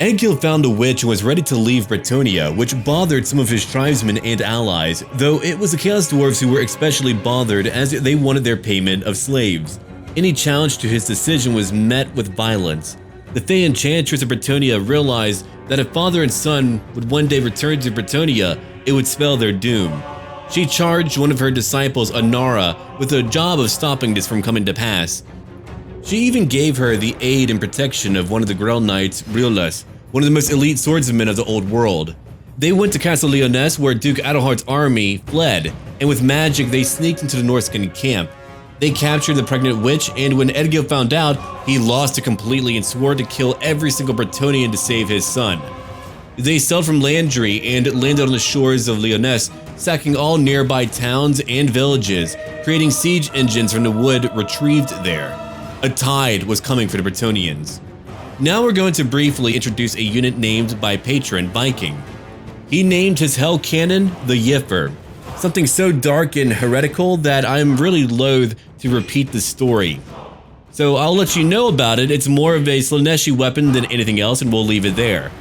Egil found a witch and was ready to leave Bretonnia, which bothered some of his tribesmen and allies, though it was the Chaos Dwarves who were especially bothered as they wanted their payment of slaves. Any challenge to his decision was met with violence. The Fey Enchantress of Bretonnia realized that if father and son would one day return to Bretonnia, it would spell their doom. She charged one of her disciples, Anara, with the job of stopping this from coming to pass. She even gave her the aid and protection of one of the Grell Knights, Riolus, one of the most elite swordsmen of the old world. They went to Castle Lyonesse where Duke Adelhard's army fled, and with magic they sneaked into the Norscan camp. They captured the pregnant witch, and when Egil found out, he lost it completely and swore to kill every single Bretonian to save his son. They sailed from Landry and landed on the shores of Lyonesse, sacking all nearby towns and villages, creating siege engines from the wood retrieved there. A tide was coming for the Bretonians. Now we're going to briefly introduce a unit named by patron Viking. He named his hell cannon the Yiffer, something so dark and heretical that I'm really loath to repeat the story. So I'll let you know about it. It's more of a Slaaneshi weapon than anything else, and we'll leave it there.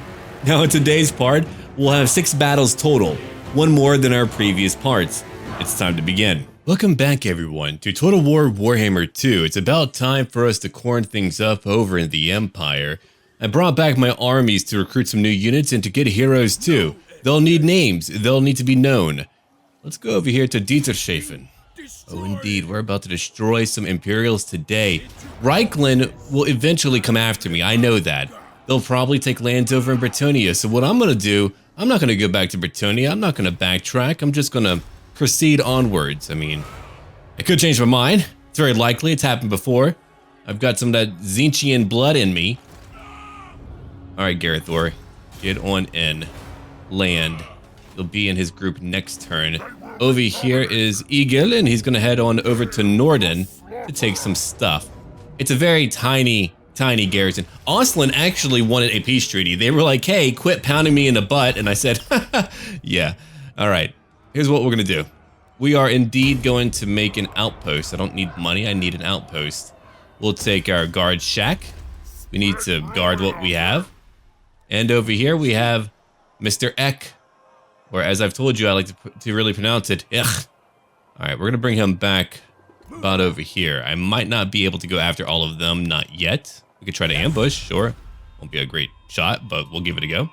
Now in today's part, we'll have 6 battles total, one more than our previous parts. It's time to begin. Welcome back everyone to Total War Warhammer 2. It's about time for us to corn things up over in the Empire. I brought back my armies to recruit some new units and to get heroes too. They'll need names, they'll need to be known. Let's go over here to Dietershafen. Oh indeed, we're about to destroy some Imperials today. Reichland will eventually come after me, I know that. They'll probably take lands over in Bretonnia, so what I'm gonna do, I'm not gonna go back to Bretonnia, I'm not gonna backtrack, I'm just gonna proceed onwards. I mean, I could change my mind. It's very likely, it's happened before. I've got some of that Tzeentchian blood in me. Alright, Garethor, get on in. Land. He'll be in his group next turn. Over here is Egil, and he's gonna head on over to Norden to take some stuff. It's a very tiny garrison. Oslan actually wanted a peace treaty. They were like, hey, quit pounding me in the butt, and I said, yeah, alright. Here's what we're gonna do. We are indeed going to make an outpost. I don't need money, I need an outpost. We'll take our guard shack. We need to guard what we have. And over here we have Mr. Eck, or as I've told you, I like to really pronounce it, Ech. Alright, we're gonna bring him back about over here. I might not be able to go after all of them, not yet. We could try to ambush, sure. Won't be a great shot, but we'll give it a go.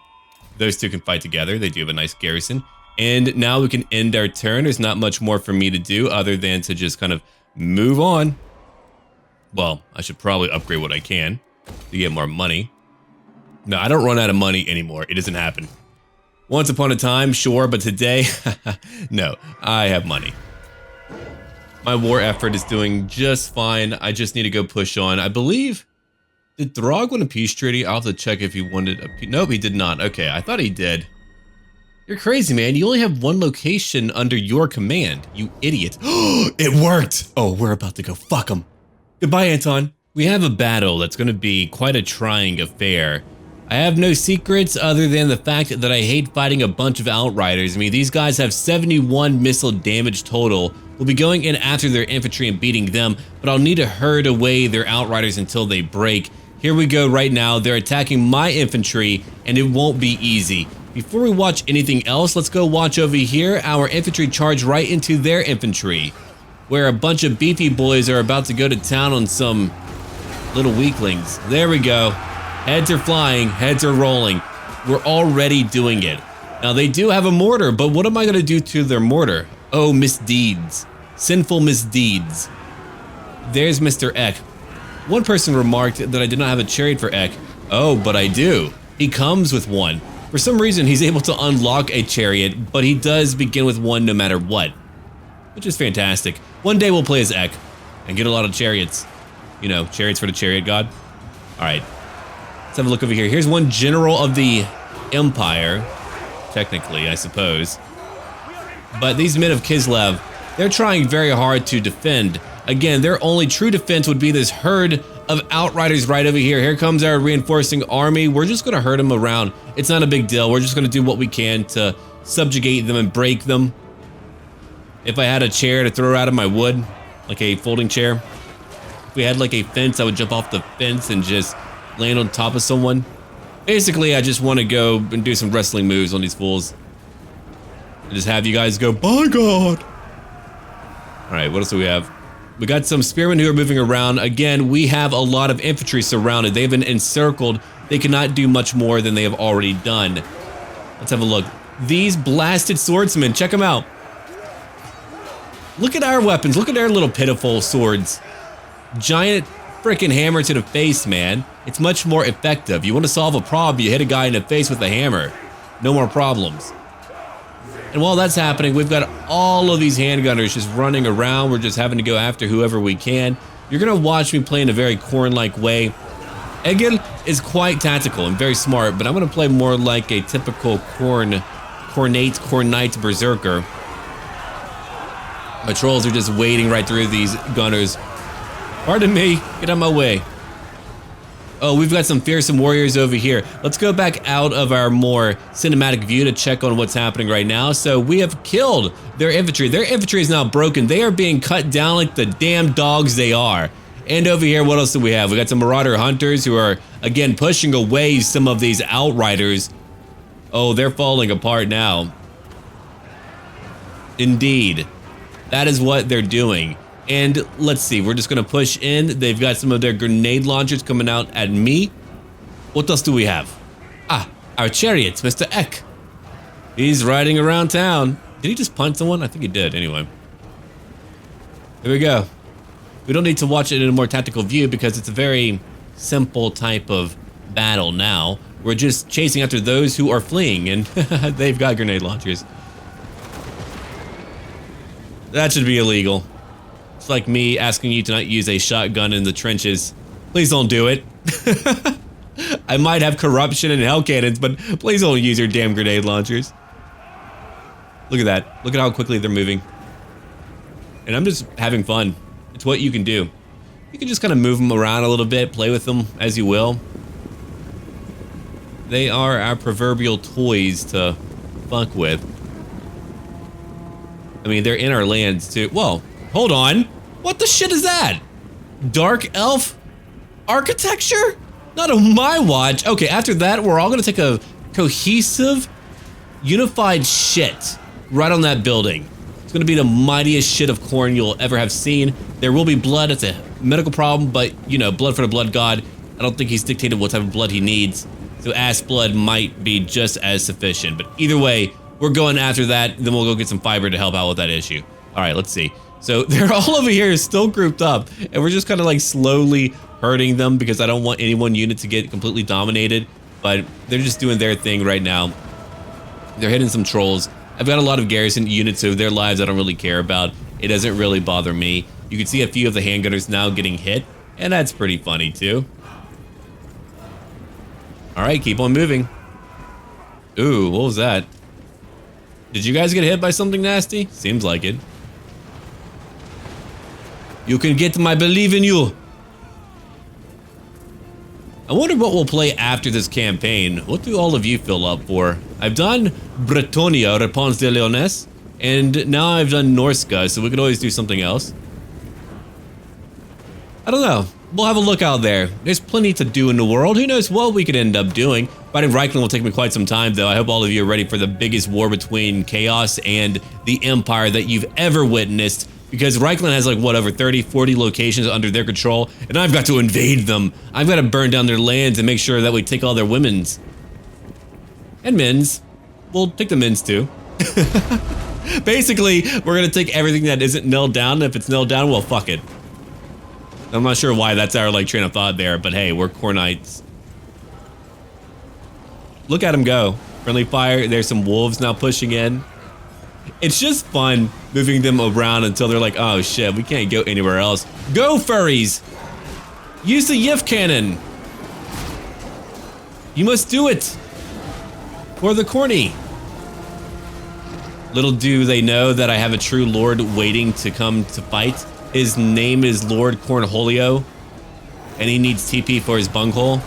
Those two can fight together, they do have a nice garrison. And now we can end our turn. There's not much more for me to do other than to just kind of move on. Well, I should probably upgrade what I can to get more money. No, I don't run out of money anymore. It doesn't happen. Once upon a time, sure, but today, no, I have money. My war effort is doing just fine. I just need to go push on. I believe, did Throg want a peace treaty? I'll have to check if he wanted a peace. Nope, he did not. Okay, I thought he did. You're crazy, man. You only have one location under your command, you idiot. It worked! Oh, we're about to go fuck him. Goodbye, Anton. We have a battle that's going to be quite a trying affair. I have no secrets other than the fact that I hate fighting a bunch of Outriders. I mean, these guys have 71 missile damage total. We'll be going in after their infantry and beating them, but I'll need to herd away their Outriders until they break. Here we go right now. They're attacking my infantry, and it won't be easy. Before we watch anything else, let's go watch over here. Our infantry charge right into their infantry, where a bunch of beefy boys are about to go to town on some little weaklings. There we go. Heads are flying, heads are rolling. We're already doing it. Now they do have a mortar, but what am I gonna do to their mortar? Oh, misdeeds. Sinful misdeeds. There's Mr. Eck. One person remarked that I did not have a chariot for Eck. Oh, but I do. He comes with one. For some reason, he's able to unlock a chariot, but he does begin with one no matter what, which is fantastic. One day we'll play as Eck and get a lot of chariots. You know, chariots for the chariot god. All right, let's have a look over here. Here's one general of the Empire, technically, I suppose. But these men of Kislev, they're trying very hard to defend. Again, their only true defense would be this herd of Outriders right over here. Here comes our reinforcing army. We're just gonna herd them around. It's not a big deal. We're just gonna do what we can to subjugate them and break them. If I had a chair to throw out of my wood, like a folding chair, if we had like a fence, I would jump off the fence and just land on top of someone. Basically, I just want to go and do some wrestling moves on these fools. And just have you guys go, by God. All right, what else do we have? We got some spearmen who are moving around. Again, we have a lot of infantry surrounded. They've been encircled. They cannot do much more than they have already done. Let's have a look. These blasted swordsmen, check them out. Look at our weapons. Look at their little pitiful swords. Giant freaking hammer to the face, man. It's much more effective. You want to solve a problem, you hit a guy in the face with a hammer. No more problems. And while that's happening, we've got all of these handgunners just running around. We're just having to go after whoever we can. You're going to watch me play in a very Khorne-like way. Egil is quite tactical and very smart, but I'm going to play more like a typical Khornate berserker. My trolls are just wading right through these gunners. Pardon me, get out of my way. Oh, we've got some fearsome warriors over here. Let's go back out of our more cinematic view to check on what's happening right now. So we have killed their infantry. Their infantry is now broken. They are being cut down like the damn dogs they are. And over here, what else do we have? We got some marauder hunters who are, again, pushing away some of these outriders. Oh, they're falling apart now. Indeed. That is what they're doing. And let's see, we're just gonna push in. They've got some of their grenade launchers coming out at me. What else do we have? Ah, our chariots, Mr. Eck. He's riding around town. Did he just punch someone? I think he did, anyway. Here we go. We don't need to watch it in a more tactical view because it's a very simple type of battle now. We're just chasing after those who are fleeing, and they've got grenade launchers. That should be illegal. It's like me asking you to not use a shotgun in the trenches. Please don't do it. I might have corruption and hell cannons, but please don't use your damn grenade launchers. Look at that. Look at how quickly they're moving. And I'm just having fun. It's what you can do. You can just kind of move them around a little bit, play with them as you will. They are our proverbial toys to fuck with. I mean, they're in our lands too. Whoa, hold on. What the shit is that? Dark elf architecture? Not on my watch. Okay, after that, we're all gonna take a cohesive, unified shit right on that building. It's gonna be the mightiest shit of Khorne you'll ever have seen. There will be blood. It's a medical problem, but you know, blood for the blood god. I don't think he's dictated what type of blood he needs. So ass blood might be just as sufficient. But either way, we're going after that. Then we'll go get some fiber to help out with that issue. All right, let's see. So they're all over here still grouped up, and we're just kind of like slowly hurting them because I don't want any one unit to get completely dominated, but they're just doing their thing right now. They're hitting some trolls. I've got a lot of garrison units, so their lives I don't really care about. It doesn't really bother me. You can see a few of the handgunners now getting hit, and that's pretty funny too. All right, keep on moving. Ooh, what was that? Did you guys get hit by something nasty? Seems like it. You can get my believe in you. I wonder what we'll play after this campaign. What do all of you fill up for? I've done Bretonia, Réponse de Lyonesse, and now I've done Norsca, so we could always do something else. I don't know. We'll have a look out there. There's plenty to do in the world. Who knows what we could end up doing. Fighting Reikland will take me quite some time, though. I hope all of you are ready for the biggest war between Chaos and the Empire that you've ever witnessed. Because Reikland has like, what, over 30, 40 locations under their control, and I've got to invade them. I've got to burn down their lands and make sure that we take all their women's. And men's. We'll take the men's too. Basically, we're going to take everything that isn't nailed down, and if it's nailed down, well, fuck it. I'm not sure why that's our like train of thought there, but hey, we're Khornites. Look at them go. Friendly fire. There's some wolves now pushing in. It's just fun moving them around until they're like, oh shit, we can't go anywhere else. Go, furries! Use the Yif cannon! You must do it! For the corny. Little do they know that I have a true lord waiting to come to fight. His name is Lord Cornholio, and he needs TP for his bunghole.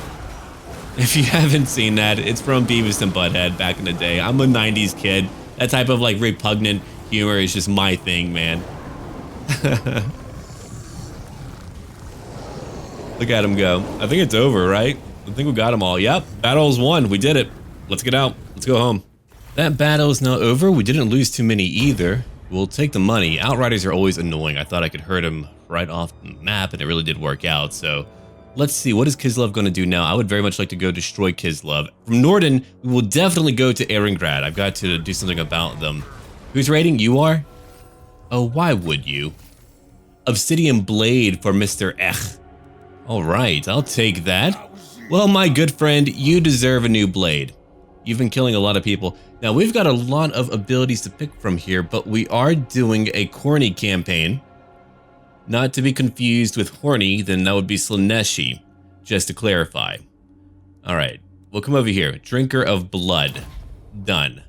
If you haven't seen that, it's from Beavis and Butthead back in the day. I'm a 90s kid. That type of like repugnant humor is just my thing, man. Look at him go. I think it's over, right? I think we got them all. Yep, battle's won. We did it. Let's get out. Let's go home. That battle is now over. We didn't lose too many either. We'll take the money. Outriders are always annoying. I thought I could hurt him right off the map, and it really did work out. So let's see. What is Kislev going to do now? I would very much like to go destroy Kislev. From Norden, we will definitely go to Ehrengrad. I've got to do something about them. Who's raiding? You are? Oh, why would you? Obsidian Blade for Mr. Ech. All right, I'll take that. Well, my good friend, you deserve a new blade. You've been killing a lot of people. Now, we've got a lot of abilities to pick from here, but we are doing a Corny campaign. Not to be confused with Horny, then that would be Slaneshi, just to clarify. All right, we'll come over here. Drinker of Blood. Done.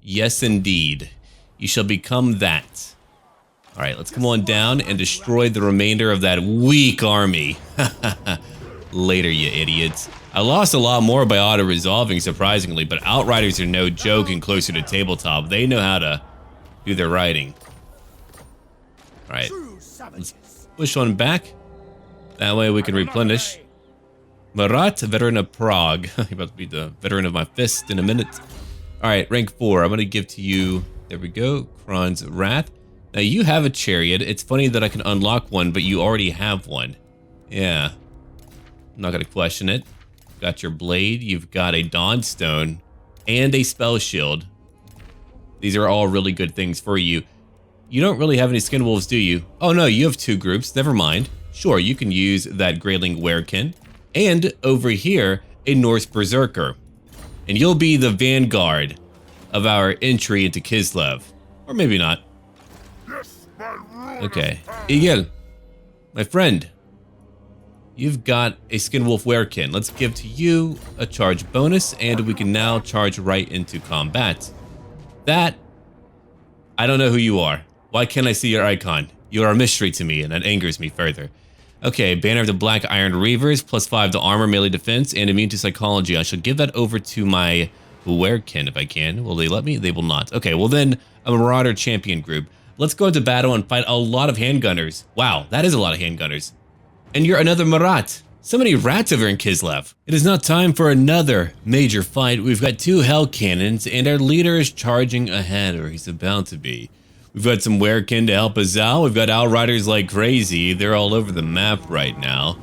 Yes, indeed. You shall become that. All right, let's come on down and destroy the remainder of that weak army. Later, you idiots. I lost a lot more by auto-resolving, surprisingly, but Outriders are no joke and closer to tabletop. They know how to do their writing. All right, let's push on back. That way we can replenish. Marat, veteran of Prague. You're about to be the veteran of my fist in a minute. All right, rank 4. I'm going to give to you, there we go, Kron's Wrath. Now, you have a chariot. It's funny that I can unlock one, but you already have one. Yeah, I'm not going to question it. Got your blade, you've got a Dawnstone, and a spell shield. These are all really good things for you. You don't really have any skin wolves, do you? Oh no, you have 2 groups, never mind. Sure, you can use that Greyling Werekin. And over here, a Norse Berserker. And you'll be the vanguard of our entry into Kislev. Or maybe not. Okay, Egil, my friend. You've got a Skin Wolf Werekin. Let's give to you a charge bonus, and we can now charge right into combat. That, I don't know who you are. Why can't I see your icon? You are a mystery to me, and that angers me further. Okay, Banner of the Black Iron Reavers, +5 to armor, melee defense, and immune to psychology. I should give that over to my Werekin if I can. Will they let me? They will not. Okay, well then, a Marauder Champion group. Let's go into battle and fight a lot of handgunners. Wow, that is a lot of handgunners. And you're another Marat. So many rats over in Kislev. It is now time for another major fight. We've got 2 Hell Cannons, and our leader is charging ahead, or he's about to be. We've got some Werekin to help us out. We've got Outriders like crazy. They're all over the map right now.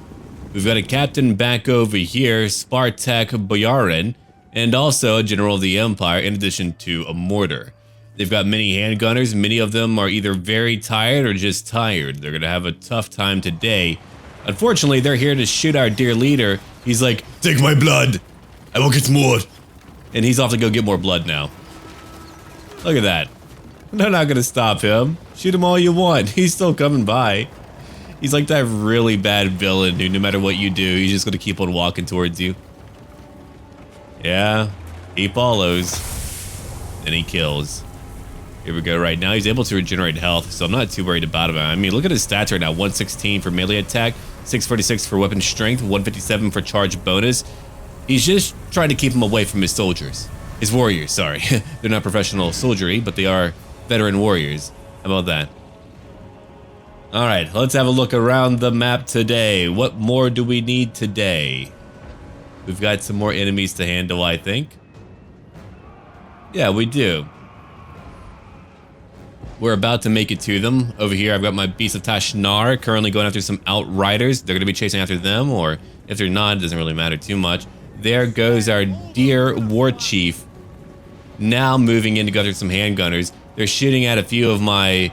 We've got a captain back over here, Spartak Boyarin, and also a general of the Empire, in addition to a mortar. They've got many handgunners. Many of them are either very tired or just tired. They're going to have a tough time today. Unfortunately, they're here to shoot our dear leader. He's like, take my blood. I will get more. And he's off to go get more blood now. Look at that. They're not going to stop him. Shoot him all you want. He's still coming by. He's like that really bad villain who no matter what you do, he's just going to keep on walking towards you. Yeah, he follows. And he kills. Here we go. Right now, he's able to regenerate health, so I'm not too worried about him. I mean, look at his stats right now. 116 for melee attack, 646 for weapon strength, 157 for charge bonus. He's just trying to keep him away from his soldiers. His warriors, sorry. They're not professional soldiery, but they are veteran warriors. How about that? All right, let's have a look around the map today. What more do we need today? We've got some more enemies to handle, I think. Yeah, we do. We're about to make it to them. Over here, I've got my Beast of Tashnar currently going after some Outriders. They're going to be chasing after them, or if they're not, it doesn't really matter too much. There goes our dear War Chief, now moving in to go after some handgunners. They're shooting at a few of my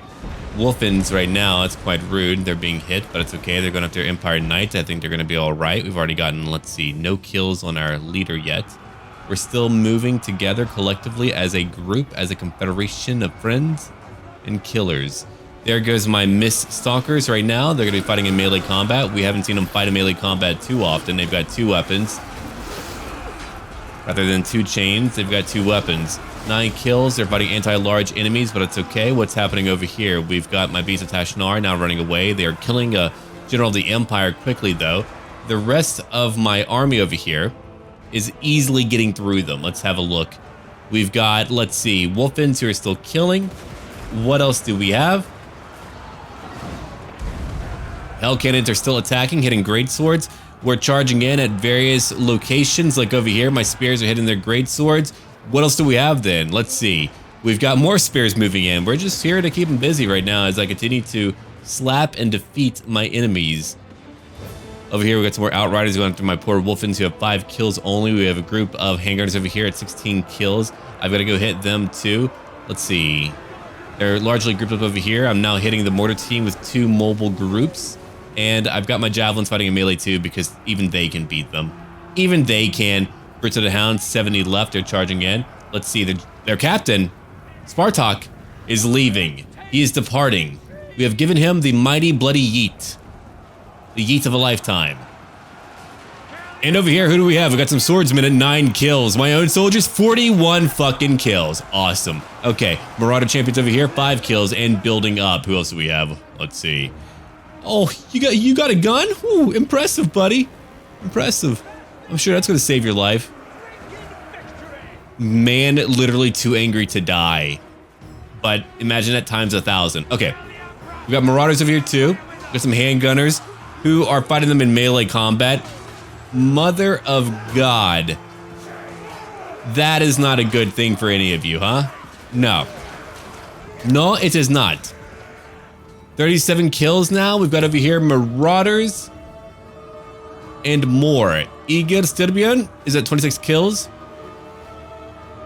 Wolfins right now. It's quite rude. They're being hit, but it's okay. They're going after Empire Knights. I think they're going to be all right. We've already gotten, let's see, no kills on our leader yet. We're still moving together collectively as a group, as a confederation of friends and killers. There goes my Miss Stalkers right now. They're going to be fighting in melee combat. We haven't seen them fight in melee combat too often. They've got 2 weapons. Rather than 2 chains, they've got 2 weapons. 9 kills. They're fighting anti-large enemies, but it's okay. What's happening over here? We've got my Beast of Tashnar now running away. They are killing a general of the Empire quickly, though. The rest of my army over here is easily getting through them. Let's have a look. We've got, let's see, Wolfins who are still killing. What else do we have? Hell Cannons are still attacking, hitting great swords. We're charging in at various locations, like over here. My spears are hitting their great swords. What else do we have then? Let's see. We've got more spears moving in. We're just here to keep them busy right now as I continue to slap and defeat my enemies. Over here, we got some more outriders going after my poor wolfins who have 5 kills only. We have a group of handgunners over here at 16 kills. I've got to go hit them too. Let's see. They're largely grouped up over here. I'm now hitting the mortar team with 2 mobile groups. And I've got my javelins fighting in melee too because even they can beat them. Even they can. Brits of the Hound, 70 left. They're charging in. Let's see. Their captain, Spartak, is leaving. He is departing. We have given him the mighty bloody yeet. The yeet of a lifetime. And over here, who do we have? We got some swordsmen at 9 kills. My own soldiers, 41 fucking kills. Awesome. Okay, Marauder champions over here, 5 kills and building up. Who else do we have? Let's see. Oh, you got a gun? Ooh, impressive, buddy. Impressive. I'm sure that's gonna save your life. Man, literally too angry to die. But imagine that times 1,000. Okay, we got Marauders over here too. We got some handgunners who are fighting them in melee combat. Mother of God. That is not a good thing for any of you, huh? No. No, it is not. 37 kills now. We've got over here Marauders and more. Egil Styrbjorn is at 26 kills.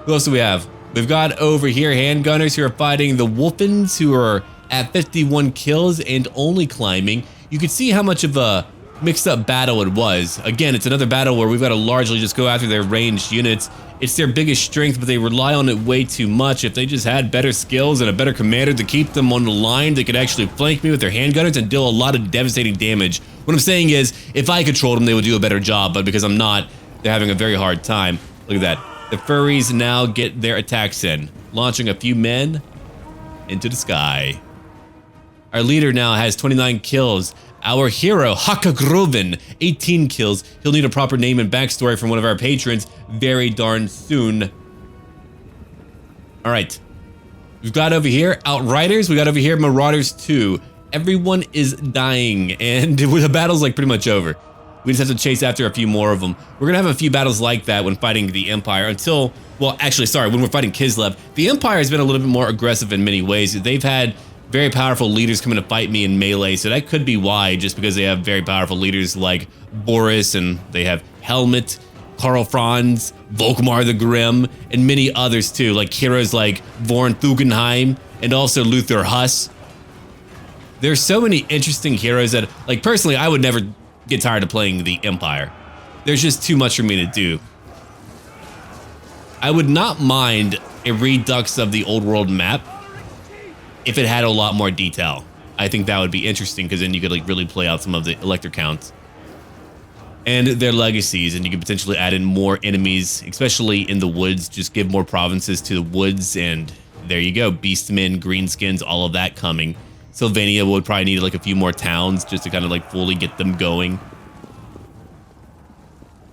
Who else do we have? We've got over here handgunners who are fighting the Wolfins who are at 51 kills and only climbing. You can see how much of a mixed up battle it was. Again, it's another battle where we've got to largely just go after their ranged units. It's their biggest strength, but they rely on it way too much. If they just had better skills and a better commander to keep them on the line, they could actually flank me with their handgunners and deal a lot of devastating damage. What I'm saying is, if I controlled them, they would do a better job, but because I'm not, they're having a very hard time. Look at that. The furries now get their attacks in, launching a few men into the sky. Our leader now has 29 kills. Our hero, Hakagroven, 18 kills. He'll need a proper name and backstory from one of our patrons very darn soon. All right. We've got over here Outriders. We got over here Marauders 2. Everyone is dying, and the battle's like pretty much over. We just have to chase after a few more of them. We're gonna have a few battles like that when fighting the Empire until, well, actually, sorry, when we're fighting Kislev. The Empire has been a little bit more aggressive in many ways. They've had very powerful leaders coming to fight me in melee, so that could be why, just because they have very powerful leaders like Boris, and they have Helmut, Karl Franz, Volkmar the Grim, and many others too, like heroes like Vorn Thugenheim, and also Luther Huss. There's so many interesting heroes that, like, personally, I would never get tired of playing the Empire. There's just too much for me to do. I would not mind a redux of the old world map if it had a lot more detail. I think that would be interesting, because then you could like really play out some of the elector counts and their legacies, and you could potentially add in more enemies, especially in the woods. Just give more provinces to the woods, and there you go. Beastmen, greenskins, all of that coming. Sylvania would probably need like a few more towns just to kind of like fully get them going.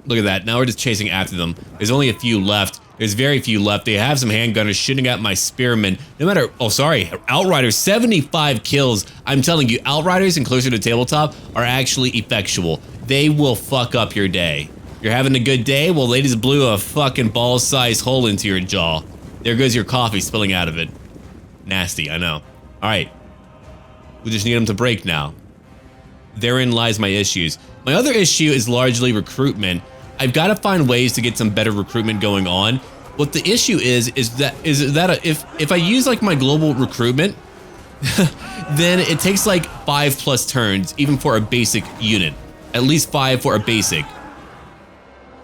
Look at that. Now we're just chasing after them. There's only a few left. There's very few left. They have some handgunners shooting at my spearmen. No matter, oh sorry, Outriders, 75 kills. I'm telling you, Outriders and closer to tabletop are actually effectual. They will fuck up your day. You're having a good day? Well, they just blew a fucking ball-sized hole into your jaw. There goes your coffee spilling out of it. Nasty, I know. All right. We just need them to break now. Therein lies my issues. My other issue is largely recruitment. I've got to find ways to get some better recruitment going on. What the issue is that if I use like my global recruitment, then it takes like 5+ turns, even for a basic unit. At least 5 for a basic.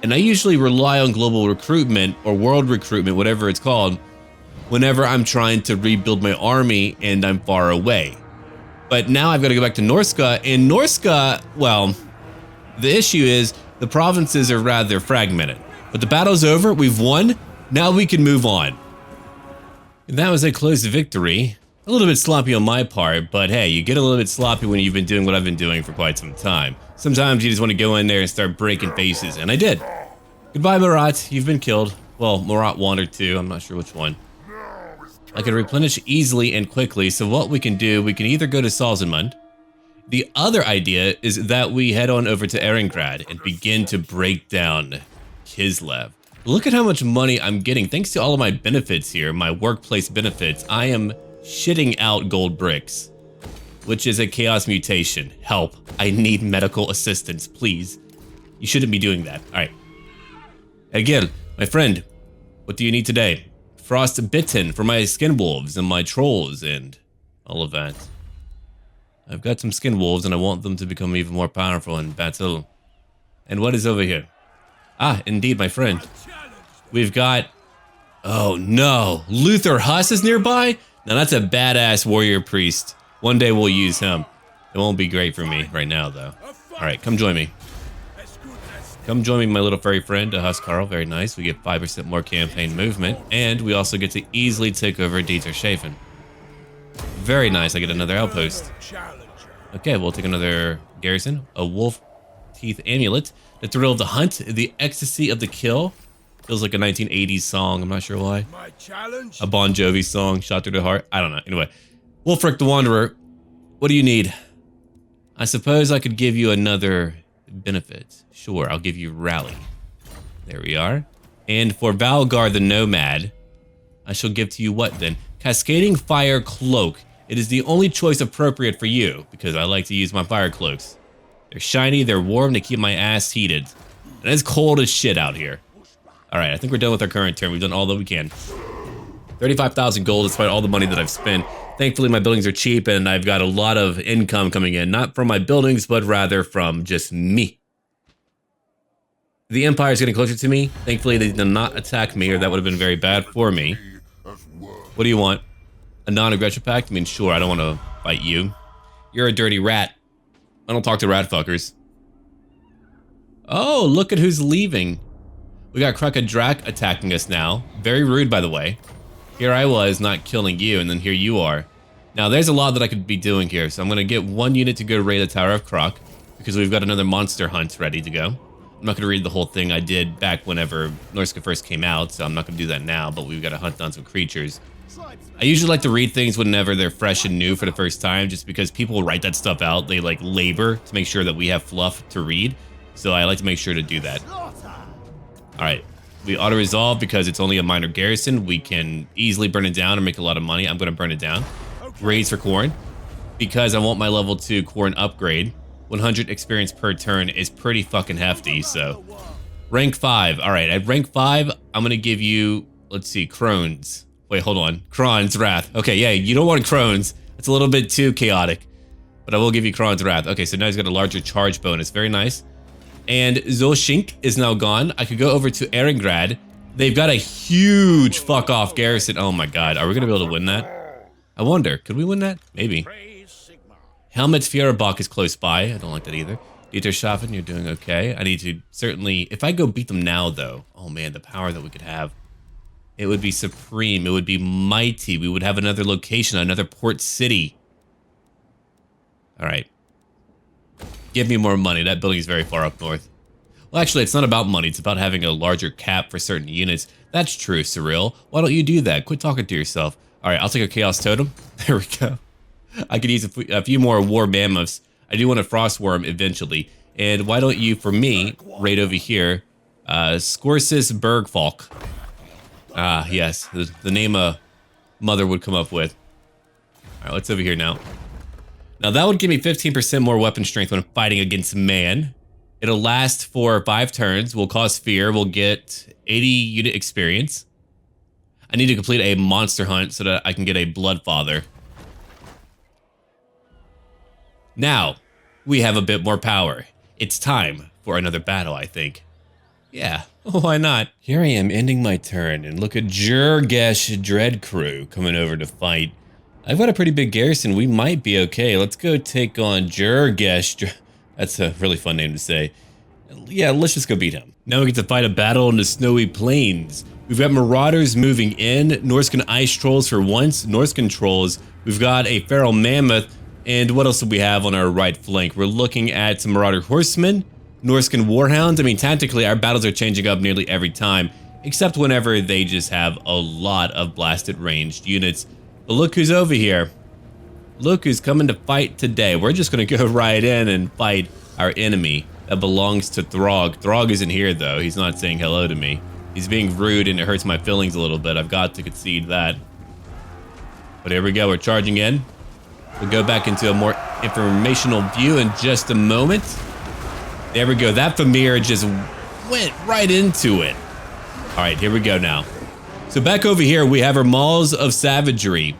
And I usually rely on global recruitment or world recruitment, whatever it's called, whenever I'm trying to rebuild my army and I'm far away. But now I've got to go back to Norsca, and Norsca, well, the issue is the provinces are rather fragmented. But the battle's over, we've won, now we can move on. And that was a close victory. A little bit sloppy on my part, but hey, you get a little bit sloppy when you've been doing what I've been doing for quite some time. Sometimes you just want to go in there and start breaking faces, and I did. Goodbye, Marat, you've been killed. Well, Marat 1 or 2, I'm not sure which one. I can replenish easily and quickly, so what we can do, we can either go to Salzamund, The other idea is that we head on over to Erengrad and begin to break down Kislev. Look at how much money I'm getting thanks to all of my benefits here, my workplace benefits. I am shitting out gold bricks, which is a chaos mutation. Help, I need medical assistance, please. You shouldn't be doing that. All right. Egil, my friend, what do you need today? Frost bitten for my skin wolves and my trolls and all of that. I've got some skin wolves and I want them to become even more powerful in battle. And what is over here? Ah, indeed, my friend. We've got... Oh no, Luther Huss is nearby? Now that's a badass warrior priest. One day we'll use him. It won't be great for me right now though. Alright, come join me. Come join me, my little furry friend, Huskarl. Very nice. We get 5% more campaign movement, and we also get to easily take over Dietershafen. Very nice. I get another outpost. Okay, we'll take another garrison. A wolf teeth amulet. The thrill of the hunt. The ecstasy of the kill. Feels like a 1980s song. I'm not sure why. A Bon Jovi song. Shot through the heart. I don't know. Anyway, Wolfric the Wanderer. What do you need? I suppose I could give you another benefit. Sure, I'll give you Rally. There we are. And for Valgar the Nomad, I shall give to you what then? Cascading Fire Cloak. It is the only choice appropriate for you, because I like to use my fire cloaks. They're shiny, they're warm, they keep my ass heated. And it's cold as shit out here. Alright, I think we're done with our current turn. We've done all that we can. 35,000 gold despite all the money that I've spent. Thankfully, my buildings are cheap and I've got a lot of income coming in. Not from my buildings, but rather from just me. The Empire is getting closer to me. Thankfully, they did not attack me, or that would have been very bad for me. What do you want? A non-aggression pact? I mean, sure, I don't want to fight you. You're a dirty rat. I don't talk to rat fuckers. Oh, look at who's leaving. We got Krakadrak attacking us now. Very rude, by the way. Here I was not killing you, and then here you are. Now, there's a lot that I could be doing here, so I'm going to get one unit to go raid the Tower of Krok, because we've got another monster hunt ready to go. I'm not going to read the whole thing I did back whenever Norsca first came out, so I'm not going to do that now, but we've got to hunt down some creatures. I usually like to read things whenever they're fresh and new for the first time, just because people write that stuff out. They like labor to make sure that we have fluff to read, so I like to make sure to do that. Alright, we auto-resolve because it's only a minor garrison. We can easily burn it down and make a lot of money. I'm going to burn it down. Raids for Khorne, because I want my level 2 Khorne upgrade. 100 experience per turn is pretty fucking hefty, so. Rank 5. Alright, at rank 5, I'm going to give you, let's see, Crohn's. Wait, hold on. Kron's Wrath. Okay, yeah, you don't want Crohn's. It's a little bit too chaotic. But I will give you Kron's Wrath. Okay, so now he's got a larger charge bonus. Very nice. And Zoshink is now gone. I could go over to Erengrad. They've got a huge fuck-off garrison. Oh my god, are we going to be able to win that? I wonder, could we win that? Maybe. Helmet Fierbach is close by. I don't like that either. Dietershafen, you're doing okay. I need to certainly... If I go beat them now, though... Oh, man, the power that we could have. It would be supreme. It would be mighty. We would have another location, another port city. All right. Give me more money. That building is very far up north. Well, actually, it's not about money. It's about having a larger cap for certain units. That's true, Surreal. Why don't you do that? Quit talking to yourself. All right, I'll take a Chaos Totem. There we go. I could use a few more War Mammoths. I do want a Frost Worm eventually. And why don't you, for me, right over here, Scorsis Bergfalk. Ah, yes, the name a mother would come up with. All right, what's over here now? Now that would give me 15% more weapon strength when fighting against man. It'll last for 5 turns. Will cause fear. We'll get 80 unit experience. I need to complete a monster hunt so that I can get a Bloodfather. Now, we have a bit more power. It's time for another battle, I think. Yeah, why not? Here I am ending my turn, and look at Jurgesh Dread Crew coming over to fight. I've got a pretty big garrison. We might be okay. Let's go take on Jurgesh. That's a really fun name to say. Yeah, let's just go beat him. Now we get to fight a battle in the snowy plains. We've got Marauders moving in, Norscan Ice Trolls for once, Norscan Trolls. We've got a Feral Mammoth, and what else do we have on our right flank? We're looking at some Marauder Horsemen, Norscan Warhounds. I mean, tactically, our battles are changing up nearly every time, except whenever they just have a lot of blasted ranged units. But look who's over here. look who's coming to fight today. We're just going to go right in and fight our enemy that belongs to Throg. Throg isn't here, though. He's not saying hello to me. He's being rude, and it hurts my feelings a little bit. I've got to concede that. But here we go. We're charging in. We'll go back into a more informational view in just a moment. There we go. That Famir just went right into it. All right, here we go now. So back over here, we have our Maws of Savagery.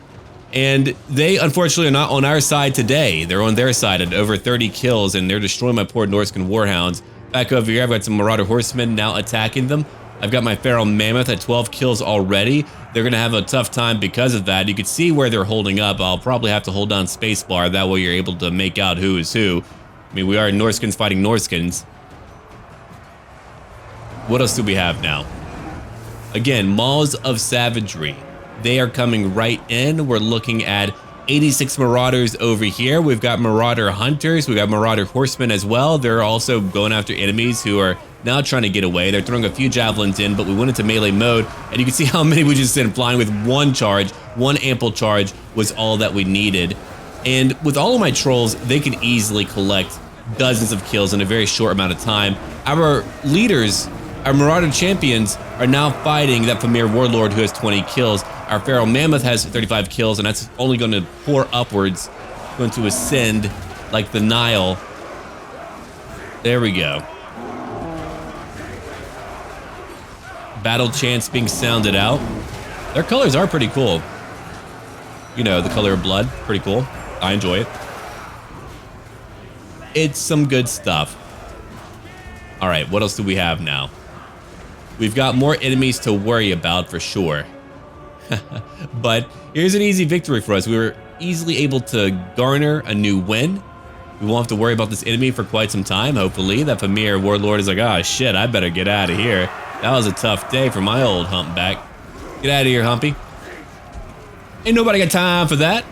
And they, unfortunately, are not on our side today. They're on their side at over 30 kills, and they're destroying my poor Norscan Warhounds. Back over here, I've got some Marauder Horsemen now attacking them. I've got my Feral Mammoth at 12 kills already. They're going to have a tough time because of that. You can see where they're holding up. I'll probably have to hold down spacebar. That way you're able to make out who is who. I mean, we are Norskins fighting Norskins. What else do we have now? Again, Maws of Savagery. They are coming right in. We're looking at 86 Marauders over here. We've got Marauder Hunters. We've got Marauder Horsemen as well. They're also going after enemies who are now trying to get away. They're throwing a few javelins in, but we went into melee mode, and you can see how many we just sent flying with one charge. One ample charge was all that we needed. And with all of my trolls, they can easily collect dozens of kills in a very short amount of time. Our leaders, our Marauder champions, are now fighting that Famir Warlord who has 20 kills. Our Feral Mammoth has 35 kills, and that's only going to pour upwards, going to ascend like the Nile. There we go. Battle chants being sounded out. Their colors are pretty cool. You know, the color of blood, pretty cool. I enjoy it. It's some good stuff. All right, what else do we have now? We've got more enemies to worry about for sure. But here's an easy victory for us. We were easily able to garner a new win. We won't have to worry about this enemy for quite some time, hopefully. That Famir Warlord is like, oh shit, I better get out of here. That was a tough day for my old humpback. Get out of here, Humpy. Ain't nobody got time for that.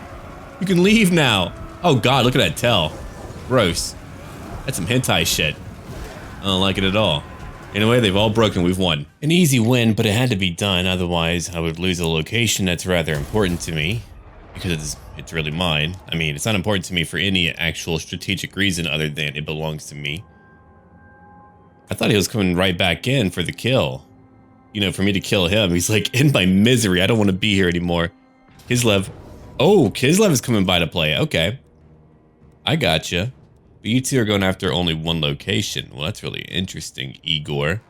You can leave now. Oh god, look at that tail. Gross. That's some hentai shit. I don't like it at all. Anyway, they've all broken. We've won. An easy win, but it had to be done. Otherwise, I would lose a location that's rather important to me. Because it's really mine. I mean, it's not important to me for any actual strategic reason other than it belongs to me. I thought he was coming right back in for the kill. You know, for me to kill him. He's like, in my misery. I don't want to be here anymore. Kislev. Oh, Kislev is coming by to play. Okay. I gotcha. But you two are going after only one location. Well, that's really interesting, Igor.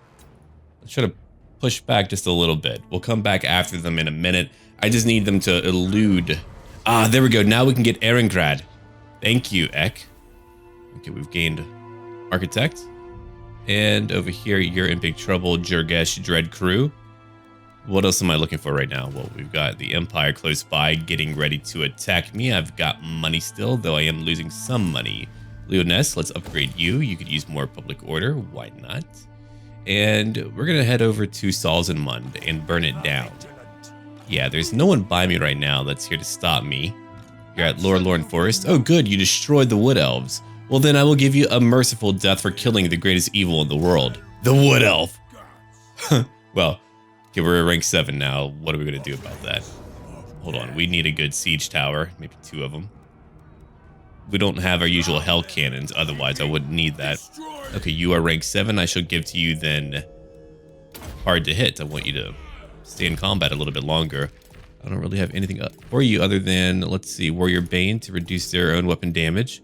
Let's try to push back just a little bit. We'll come back after them in a minute. I just need them to elude. Ah, there we go. Now we can get Erengrad. Thank you, Ek. Okay, we've gained Architect. And over here, you're in big trouble, Jurgesh Dread Crew. What else am I looking for right now? Well, we've got the Empire close by getting ready to attack me. I've got money still, though I am losing some money. Leoness, let's upgrade you. You could use more public order. Why not? And we're going to head over to Salzenmund and burn it down. Yeah, there's no one by me right now that's here to stop me. You're at Lorelorn Forest. Oh, good. You destroyed the Wood Elves. Well, then I will give you a merciful death for killing the greatest evil in the world. The Wood Elf. Well, okay, we're at rank 7 now. What are we going to do about that? Hold on. We need a good siege tower. Maybe 2 of them. We don't have our usual hell cannons. Otherwise, I wouldn't need that. Okay, you are rank 7. I shall give to you then hard to hit. I want you to stay in combat a little bit longer. I don't really have anything up for you other than, let's see, Warrior Bane to reduce their own weapon damage.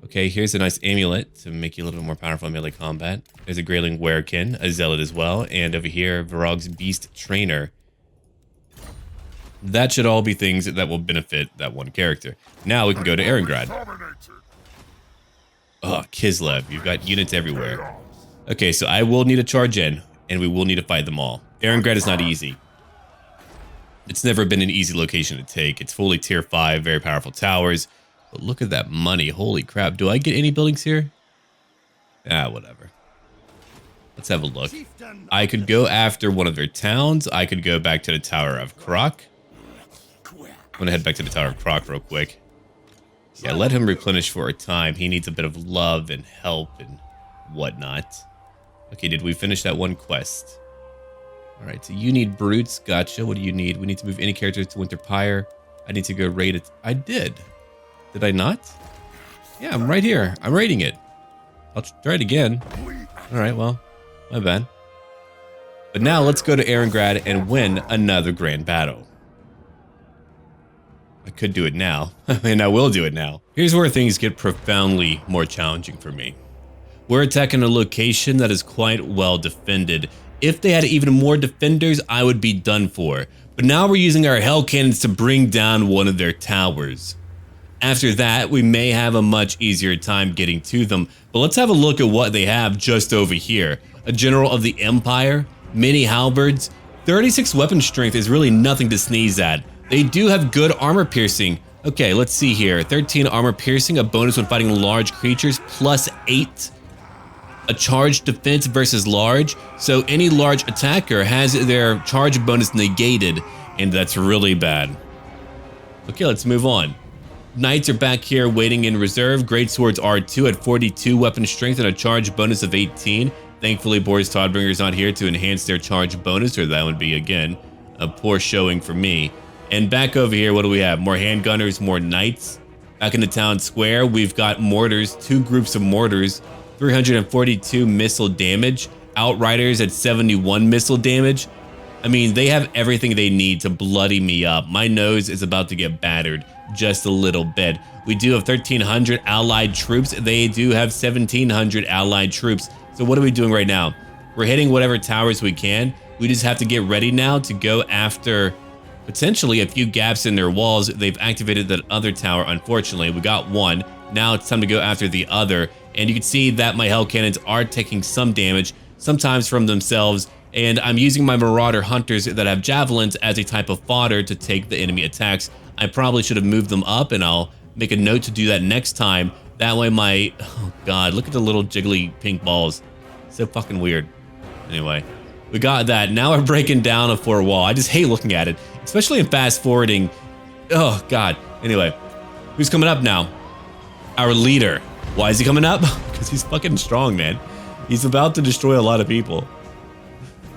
Okay, here's a nice amulet to make you a little bit more powerful in melee combat. There's a Greyling Werekin, a Zealot as well, and over here, Varog's Beast Trainer. That should all be things that will benefit that one character. Now we can go to Erengrad. Oh, Kislev, you've got units everywhere. Okay, so I will need to charge in, and we will need to fight them all. Erengrad is not easy. It's never been an easy location to take. It's fully tier 5, very powerful towers. But look at that money. Holy crap. Do I get any buildings here? Ah, whatever. Let's have a look. I could go after one of their towns. I could go back to the Tower of Croc. I'm going to head back to the Tower of Croc real quick. Yeah, let him replenish for a time. He needs a bit of love and help and whatnot. Okay, did we finish that one quest? All right, so you need brutes. Gotcha. What do you need? We need to move any characters to Winter Pyre. I need to go raid it. I did. Did I not? Yeah, I'm right here. I'm rating it. I'll try it again. All right, well, my bad. But now let's go to Erengrad and win another grand battle. I could do it now, and I will do it now. Here's where things get profoundly more challenging for me. We're attacking a location that is quite well defended. If they had even more defenders, I would be done for. But now we're using our hell cannons to bring down one of their towers. After that, we may have a much easier time getting to them, but let's have a look at what they have just over here. A general of the Empire, many halberds, 36 weapon strength is really nothing to sneeze at. They do have good armor piercing. Okay, let's see here. 13 armor piercing, a bonus when fighting large creatures, plus 8. A charge defense versus large, so any large attacker has their charge bonus negated, and that's really bad. Okay, let's move on. Knights are back here waiting in reserve. Greatswords R2 at 42 weapon strength and a charge bonus of 18. Thankfully, Boris Todbringer's not here to enhance their charge bonus, or that would be, again, a poor showing for me. And back over here, what do we have? More handgunners, more knights. Back in the town square, we've got mortars, 2 groups of mortars, 342 missile damage. Outriders at 71 missile damage. I mean, they have everything they need to bloody me up. My nose is about to get battered just a little bit. We do have 1,300 allied troops. They do have 1,700 allied troops. So what are we doing right now? We're hitting whatever towers we can. We just have to get ready now to go after potentially a few gaps in their walls. They've activated that other tower, unfortunately. We got one. Now it's time to go after the other. And you can see that my hell cannons are taking some damage, sometimes from themselves. And I'm using my Marauder Hunters that have javelins as a type of fodder to take the enemy attacks. I probably should have moved them up, and I'll make a note to do that next time. That way my, oh God, look at the little jiggly pink balls. So fucking weird. Anyway, we got that. Now we're breaking down a fort wall. I just hate looking at it, especially in fast forwarding. Oh God. Anyway, who's coming up now? Our leader. Why is he coming up? Because he's fucking strong, man. He's about to destroy a lot of people.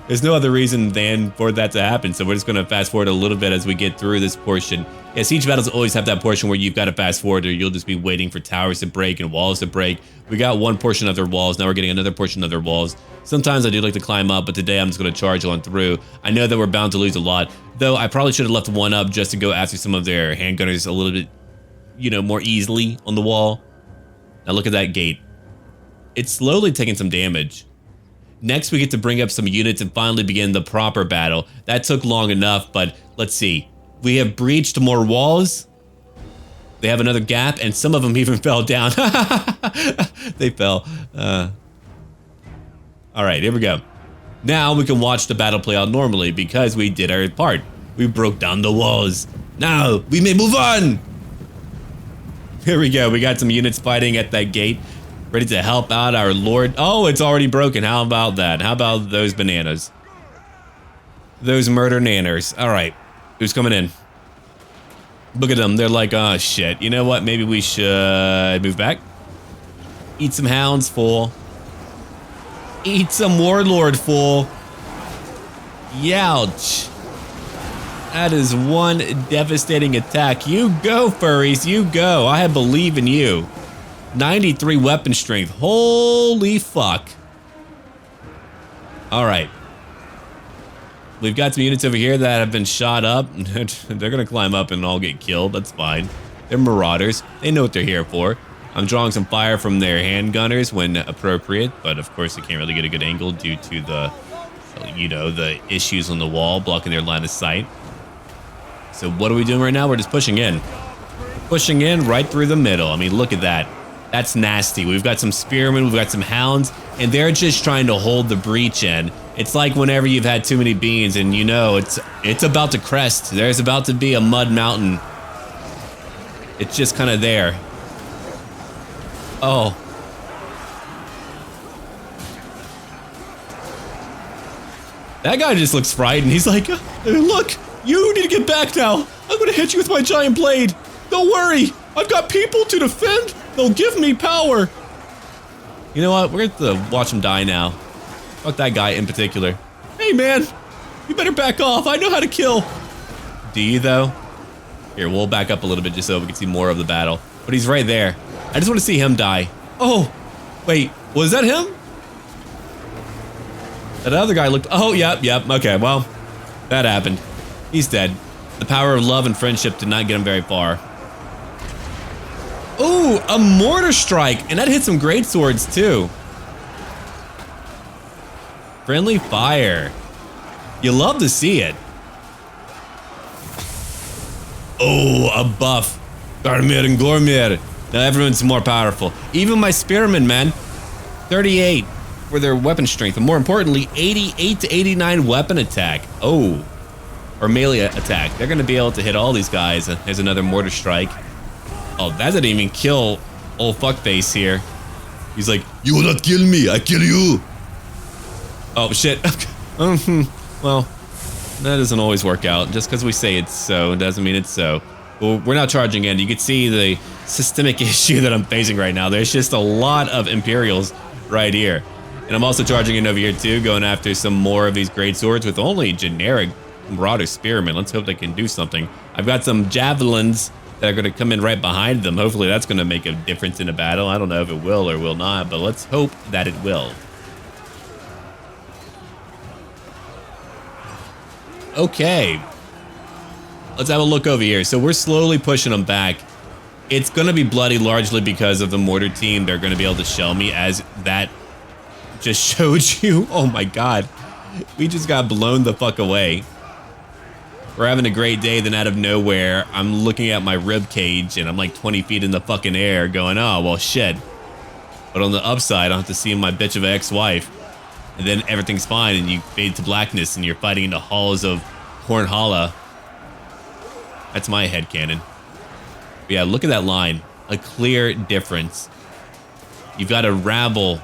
There's no other reason than for that to happen, so we're just going to fast forward a little bit as we get through this portion. Yeah, siege battles always have that portion where you've got to fast forward, or you'll just be waiting for towers to break and walls to break. We got one portion of their walls, now we're getting another portion of their walls. Sometimes I do like to climb up, but today I'm just going to charge on through. I know that we're bound to lose a lot, though I probably should have left one up just to go after some of their handgunners a little bit, you know, more easily on the wall. Now look at that gate. It's slowly taking some damage. Next, we get to bring up some units and finally begin the proper battle. That took long enough, but let's see. We have breached more walls. They have another gap, and some of them even fell down. They fell. All right, here we go. Now we can watch the battle play out normally because we did our part. We broke down the walls. Now we may move on. Here we go. We got some units fighting at that gate, ready to help out our lord. Oh, it's already broken. How about that? How about those bananas? Those murder nanners. All right. Who's coming in? Look at them. They're like, oh, shit. You know what? Maybe we should move back. Eat some hounds, fool. Eat some warlord, fool. Youch. That is one devastating attack. You go, furries. You go. I believe in you. 93 weapon strength. Holy fuck. All right. We've got some units over here that have been shot up. They're going to climb up and all get killed. That's fine. They're marauders. They know what they're here for. I'm drawing some fire from their handgunners when appropriate, but of course they can't really get a good angle due to the, you know, the issues on the wall blocking their line of sight. So what are we doing right now? We're just pushing in. Pushing in right through the middle. I mean, look at that. That's nasty. We've got some spearmen, we've got some hounds, and they're just trying to hold the breach in. It's like whenever you've had too many beans and you know it's about to crest. There's about to be a mud mountain. It's just kind of there. Oh. That guy just looks frightened. He's like, look, you need to get back now. I'm gonna hit you with my giant blade. Don't worry, I've got people to defend. They'll give me power. You know what? We're going to watch him die now. Fuck that guy in particular. Hey, man. You better back off. I know how to kill. Do you, though? Here, we'll back up a little bit just so we can see more of the battle. but he's right there. I just want to see him die. Oh, wait, was that him? That other guy looked, oh, yep, okay, well, that happened. He's dead. The power of love and friendship did not get him very far. Ooh, a mortar strike, and that hit some great swords too. Friendly fire. You love to see it. Oh, a buff. Garmir and Gormir. Now everyone's more powerful. Even my spearmen, man. 38 for their weapon strength, and more importantly, 88 to 89 weapon attack. Oh, or melee attack. They're gonna be able to hit all these guys. There's another mortar strike. Oh, that didn't even kill old fuckface here. He's like, you will not kill me, I kill you. Oh shit. Well, that doesn't always work out. Just because we say it's so doesn't mean it's so. Well, we're not charging in. You can see the systemic issue that I'm facing right now. There's just a lot of Imperials right here. And I'm also charging in over here too, going after some more of these great swords with only generic Marauder Spearmen. Let's hope they can do something. I've got some Javelins that are going to come in right behind them. Hopefully that's going to make a difference in the battle. I don't know if it will or will not, but let's hope that it will. Okay. Let's have a look over here. So we're slowly pushing them back. It's going to be bloody largely because of the mortar team. They're going to be able to shell me, as that just showed you. Oh my god. We just got blown the fuck away. We're having a great day, then out of nowhere, I'm looking at my rib cage and I'm like 20 feet in the fucking air going, oh, well, shit. But on the upside, I have to see my bitch of an ex-wife. And then everything's fine and you fade to blackness and you're fighting in the halls of Hornhalla. That's my headcanon. But yeah, look at that line. A clear difference. You've got a rabble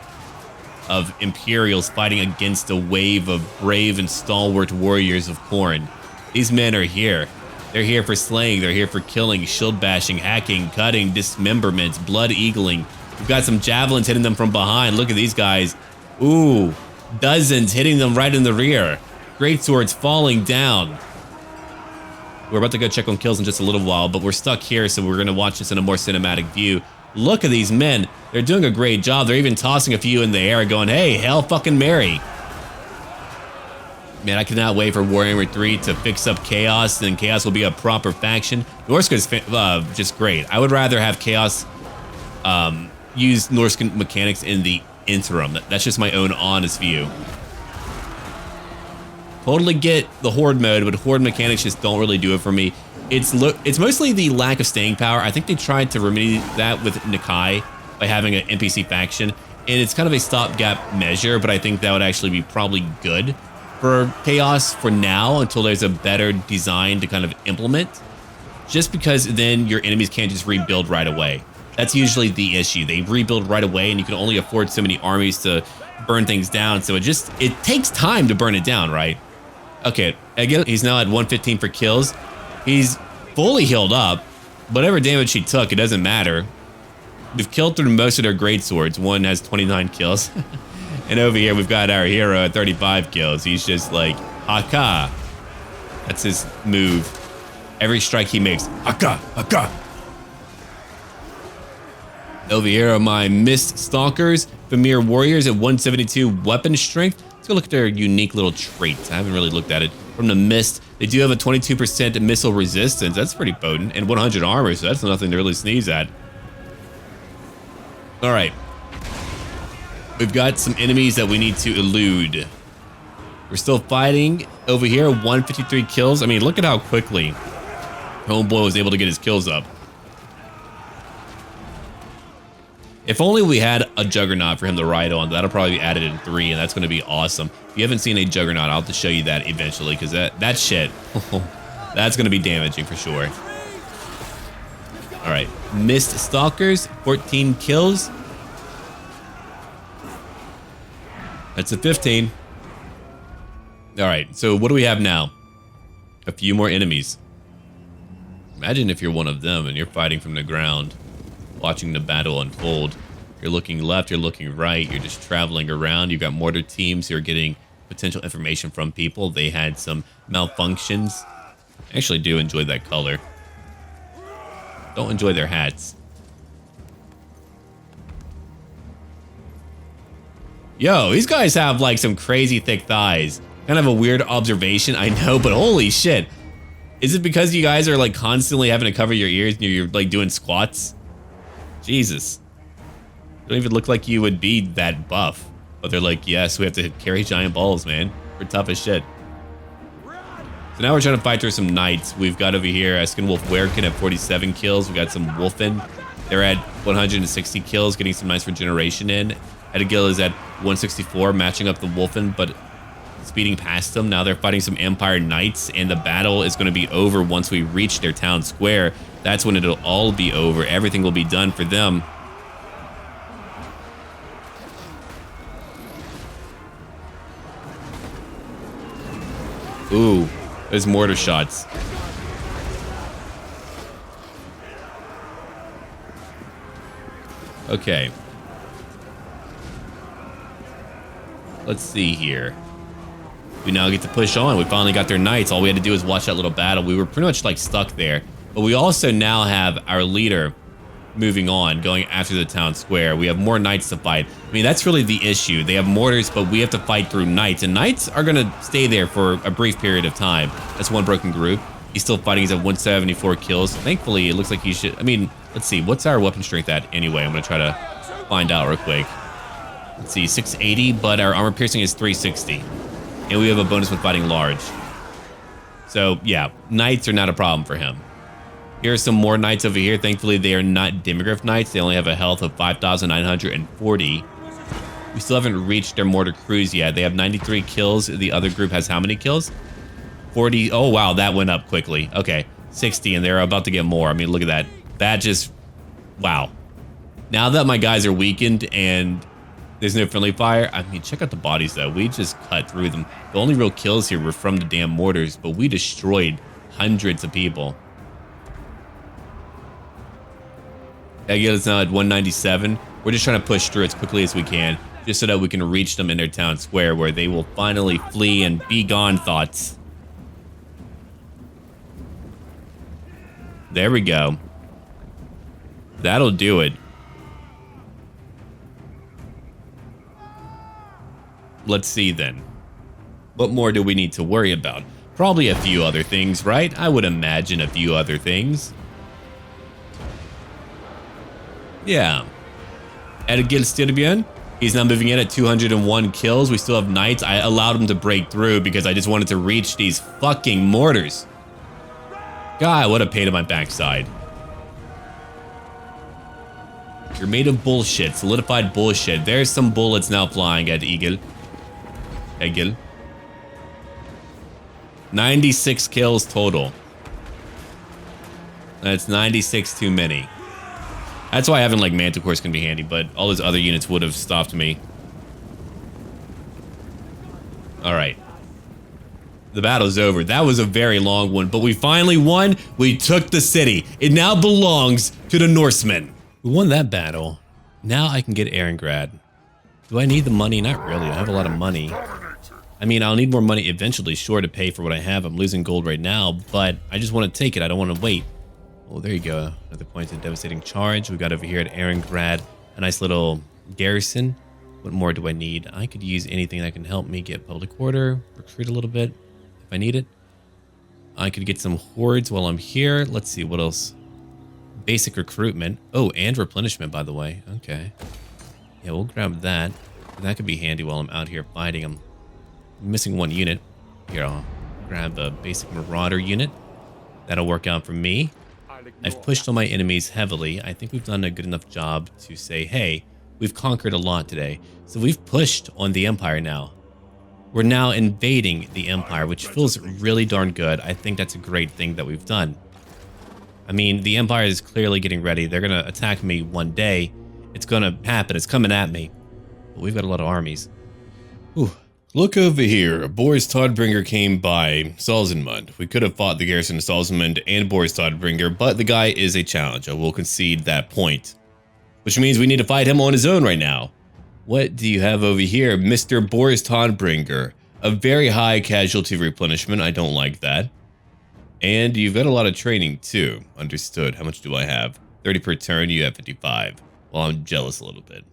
of Imperials fighting against a wave of brave and stalwart warriors of Khorne. These men are here. They're here for slaying, they're here for killing, shield bashing, hacking, cutting, dismemberments, blood eagling. We've got some javelins hitting them from behind. Look at these guys. Ooh, dozens hitting them right in the rear. Great swords falling down. We're about to go check on kills in just a little while, but we're stuck here, so we're gonna watch this in a more cinematic view. Look at these men. They're doing a great job. They're even tossing a few in the air going, hey, hell fucking Mary. Man, I cannot wait for Warhammer 3 to fix up Chaos, then Chaos will be a proper faction. Norsca is just great. I would rather have Chaos use Norsca mechanics in the interim. That's just my own honest view. Totally get the Horde mode, but Horde mechanics just don't really do it for me. It's mostly the lack of staying power. I think they tried to remedy that with Nikai by having an NPC faction, and it's kind of a stopgap measure, but I think that would actually be probably good for Chaos for now until there's a better design to kind of implement, just because then your enemies can't just rebuild right away. That's usually the issue. They rebuild right away and you can only afford so many armies to burn things down, so it takes time to burn it down, right? Okay, again, he's now at 115 for kills. He's fully healed up. Whatever damage he took, it doesn't matter. We've killed through most of their great swords. One has 29 kills. And over here, we've got our hero at 35 kills. He's just like, Haka. That's his move. Every strike he makes, Haka, Haka. Over here are my Mist Stalkers, Famir Warriors at 172 weapon strength. Let's go look at their unique little traits. I haven't really looked at it. From the Mist, they do have a 22% missile resistance. That's pretty potent. And 100 armor, so that's nothing to really sneeze at. All right. We've got some enemies that we need to elude. We're still fighting over here. 153 kills. I mean, look at how quickly Homeboy was able to get his kills up. If only we had a Juggernaut for him to ride on. That'll probably be added in 3, and that's going to be awesome. If you haven't seen a Juggernaut, I'll have to show you that eventually, because that shit, that's going to be damaging for sure. All right, Mist Stalkers, 14 kills. That's a 15. All right, so what do we have now? A few more enemies. Imagine if you're one of them and you're fighting from the ground, watching the battle unfold. You're looking left, you're looking right, you're just traveling around. You've got mortar teams who are getting potential information from people. They had some malfunctions. I actually do enjoy that color. Don't enjoy their hats. Yo, these guys have like some crazy thick thighs. Kind of a weird observation, I know, but holy shit. Is it because you guys are like constantly having to cover your ears and you're like doing squats? Jesus. You don't even look like you would be that buff. But they're like, yes, we have to carry giant balls, man. We're tough as shit. So now we're trying to fight through some knights. We've got over here Eskin Wolf Werkin at 47 kills. We got some Wolfen. They're at 160 kills, getting some nice regeneration in. Egil is at 164, matching up the Wolfen, but speeding past them. Now they're fighting some Empire Knights, and the battle is going to be over once we reach their town square. That's when it'll all be over. Everything will be done for them. Ooh, there's mortar shots. Okay. Let's see here. We now get to push on. We finally got their knights. All we had to do is watch that little battle. We were pretty much like stuck there. But we also now have our leader moving on, going after the town square. We have more knights to fight. I mean, that's really the issue. They have mortars, but we have to fight through knights. And knights are going to stay there for a brief period of time. That's one broken group. He's still fighting. He's at 174 kills. Thankfully, it looks like he should... I mean, let's see. What's our weapon strength at anyway? I'm going to try to find out real quick. Let's see, 680, but our armor piercing is 360. And we have a bonus when fighting large. So, yeah, knights are not a problem for him. Here are some more knights over here. Thankfully, they are not Demigryph knights. They only have a health of 5,940. We still haven't reached their mortar crews yet. They have 93 kills. The other group has how many kills? 40. Oh, wow, that went up quickly. Okay, 60, and they're about to get more. I mean, look at that. That just... Wow. Now that my guys are weakened and there's no friendly fire, I mean, check out the bodies, though. We just cut through them. The only real kills here were from the damn mortars, but we destroyed hundreds of people. Egil is now at 197. We're just trying to push through as quickly as we can, just so that we can reach them in their town square, where they will finally flee and be gone, thoughts. There we go. That'll do it. Let's see then. What more do we need to worry about? Probably a few other things, right? I would imagine a few other things. Yeah. Egil Styrbjorn, he's now moving in at 201 kills. We still have knights. I allowed him to break through because I just wanted to reach these fucking mortars. God, what a pain in my backside. You're made of bullshit, solidified bullshit. There's some bullets now flying at Egil. 96 kills total. That's 96 too many. That's why having like manticores can be handy, but all those other units would have stopped me. All right. The battle's over. That was a very long one, but we finally won. We took the city. It now belongs to the Norsemen. We won that battle. Now I can get Erengrad. Do I need the money? Not really. I have a lot of money. I mean, I'll need more money eventually, sure, to pay for what I have. I'm losing gold right now, but I just want to take it. I don't want to wait. Oh, there you go. Another point of devastating charge. We got over here at Erengrad a nice little garrison. What more do I need? I could use anything that can help me get public order, recruit a little bit if I need it. I could get some hordes while I'm here. Let's see, what else? Basic recruitment. Oh, and replenishment, by the way. Okay. Yeah, we'll grab that. That could be handy while I'm out here fighting. I'm missing one unit. Here, I'll grab a basic marauder unit. That'll work out for me. I've pushed on my enemies heavily. I think we've done a good enough job to say, hey, we've conquered a lot today. So we've pushed on the Empire now. We're now invading the Empire, which feels really darn good. I think that's a great thing that we've done. I mean, the Empire is clearly getting ready. They're going to attack me one day. It's going to happen. It's coming at me. But we've got a lot of armies. Whew. Look over here. Boris Todbringer came by Salzenmund. We could have fought the garrison of Salzenmund and Boris Todbringer, but the guy is a challenge. I will concede that point. Which means we need to fight him on his own right now. What do you have over here? Mr. Boris Todbringer. A very high casualty replenishment. I don't like that. And you've got a lot of training too. Understood. How much do I have? 30 per turn. You have 55. Well, I'm jealous a little bit.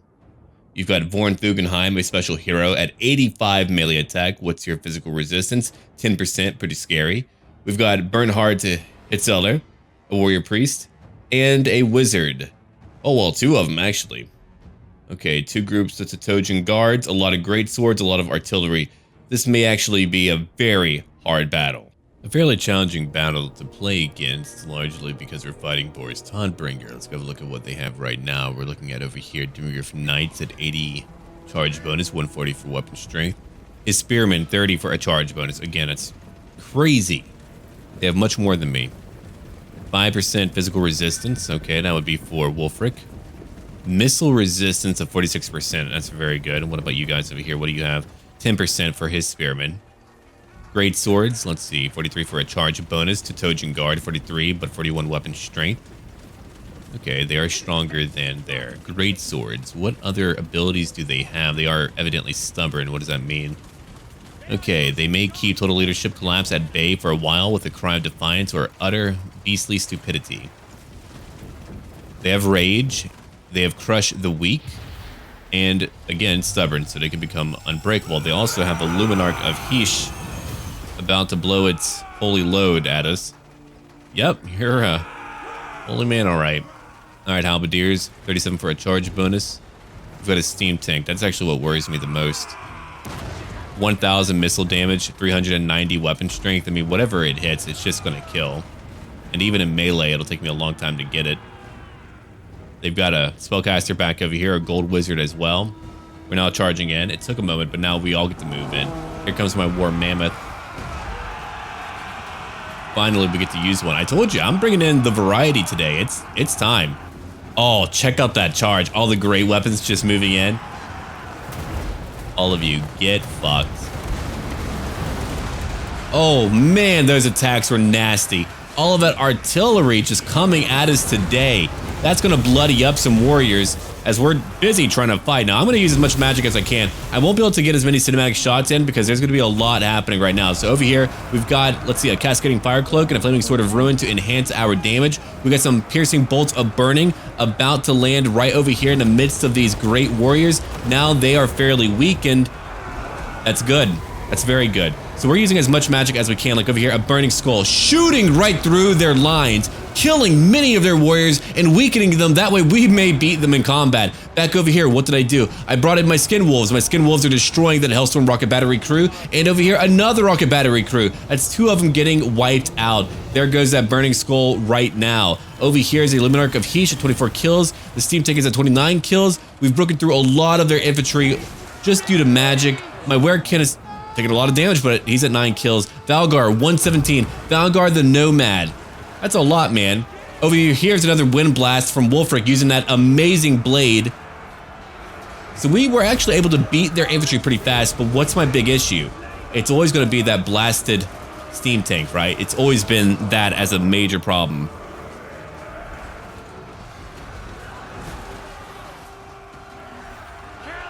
You've got Vorn Thugenheim, a special hero, at 85 melee attack. What's your physical resistance? 10%, pretty scary. We've got Bernhard to Hitzeller, a warrior priest, and a wizard. Oh, well, 2 of them, actually. Okay, 2 groups of Tetojan guards, a lot of great swords, a lot of artillery. This may actually be a very hard battle. A fairly challenging battle to play against, largely because we're fighting Boris Todbringer. Let's go have a look at what they have right now. We're looking at over here, Demiurge Knights at 80 charge bonus, 140 for weapon strength. His Spearman, 30 for a charge bonus. Again, it's crazy. They have much more than me. 5% physical resistance. Okay, that would be for Wulfric. Missile resistance of 46%. That's very good. And what about you guys over here? What do you have? 10% for his Spearman. Great swords, let's see, 43 for a charge bonus. Tetojan guard, 43, but 41 weapon strength. Okay, they are stronger than their great swords. What other abilities do they have? They are evidently stubborn. What does that mean? Okay, they may keep total leadership collapse at bay for a while with a cry of defiance or utter beastly stupidity. They have rage. They have crush the weak. And again, stubborn, so they can become unbreakable. They also have the Luminarch of Heesh, about to blow its holy load at us. Yep, you're a holy man, all right. All right, halberdiers, 37 for a charge bonus. We've got a steam tank. That's actually what worries me the most. 1,000 missile damage, 390 weapon strength. I mean, whatever it hits, it's just going to kill. And even in melee, it'll take me a long time to get it. They've got a spellcaster back over here, a gold wizard as well. We're now charging in. It took a moment, but now we all get to move in. Here comes my war mammoth. Finally, we get to use one. I told you, I'm bringing in the variety today. It's time. Oh, check out that charge. All the great weapons just moving in. All of you, get fucked. Oh, man, those attacks were nasty. All of that artillery just coming at us today. That's going to bloody up some warriors as we're busy trying to fight. Now, I'm going to use as much magic as I can. I won't be able to get as many cinematic shots in because there's going to be a lot happening right now. So over here, we've got, let's see, a Cascading Fire Cloak and a Flaming Sword of Ruin to enhance our damage. We got some Piercing Bolts of Burning about to land right over here in the midst of these great warriors. Now they are fairly weakened. That's good. That's very good. So we're using as much magic as we can, like over here, a Burning Skull shooting right through their lines, killing many of their warriors and weakening them. That way we may beat them in combat. Back over here, what did I do? I brought in my Skin Wolves. My Skin Wolves are destroying that Hellstorm Rocket Battery crew. And over here, another Rocket Battery crew. That's 2 of them getting wiped out. There goes that Burning Skull right now. Over here is a Luminarch of Heesh at 24 kills. The Steam Tank is at 29 kills. We've broken through a lot of their infantry just due to magic. My Werekin is taking a lot of damage, but he's at 9 kills. Valgar, 117. Valgar the Nomad. That's a lot, man. Over here, here's another Wind Blast from Wulfric using that amazing blade. So we were actually able to beat their infantry pretty fast, but what's my big issue? It's always going to be that blasted steam tank, right? It's always been that as a major problem.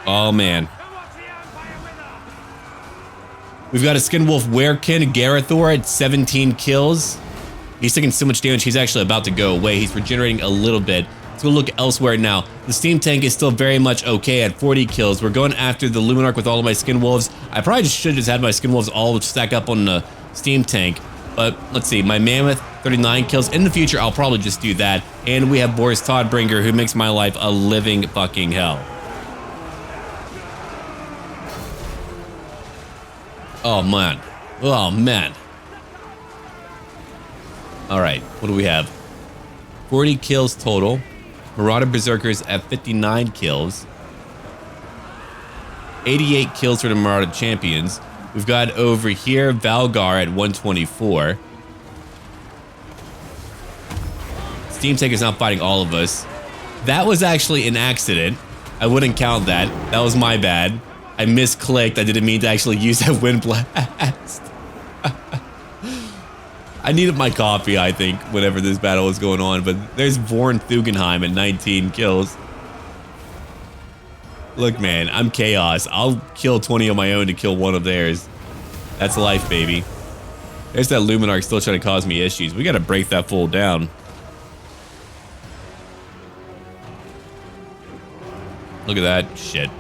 Oh, man. We've got a Skinwolf Werekin, Garethor at 17 kills. He's taking so much damage, he's actually about to go away. He's regenerating a little bit. Let's go look elsewhere now. The Steam Tank is still very much okay at 40 kills. We're going after the Luminarch with all of my Skinwolves. I probably should have just had my Skinwolves all stack up on the Steam Tank. But let's see, my Mammoth, 39 kills. In the future, I'll probably just do that. And we have Boris Todbringer, who makes my life a living fucking hell. Oh, man. Oh, man. All right, what do we have? 40 kills total. Marauder Berserkers at 59 kills. 88 kills for the Marauder Champions. We've got over here Valgar at 124. Steam Tank is not fighting all of us. That was actually an accident. I wouldn't count that. That was my bad. I misclicked. I didn't mean to actually use that Wind Blast. I needed my coffee, I think, whenever this battle was going on. But there's Vorn Thugenheim at 19 kills. Look, man, I'm chaos. I'll kill 20 of my own to kill one of theirs. That's life, baby. There's that Luminarch still trying to cause me issues. We got to break that fool down. Look at that. Shit.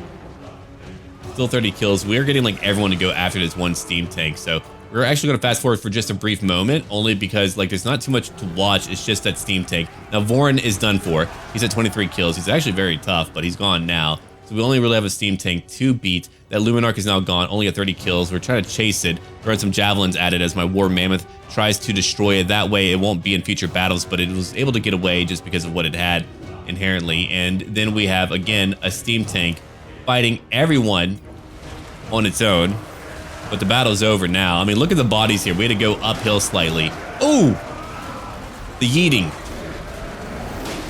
Still 30 kills. We're getting like everyone to go after this one steam tank. So we're actually going to fast forward for just a brief moment, only because like there's not too much to watch. It's just that steam tank. Now Vorin is done for. He's at 23 kills. He's actually very tough, but he's gone now. So we only really have a steam tank to beat. That Luminarch is now gone, only at 30 kills. We're trying to chase it, throwing some javelins at it as my War Mammoth tries to destroy it. That way it won't be in future battles, but it was able to get away just because of what it had inherently. And then we have, again, a steam tank fighting everyone on its own. But the battle's over now. I mean, look at the bodies here. We had to go uphill slightly. Oh! The yeeting.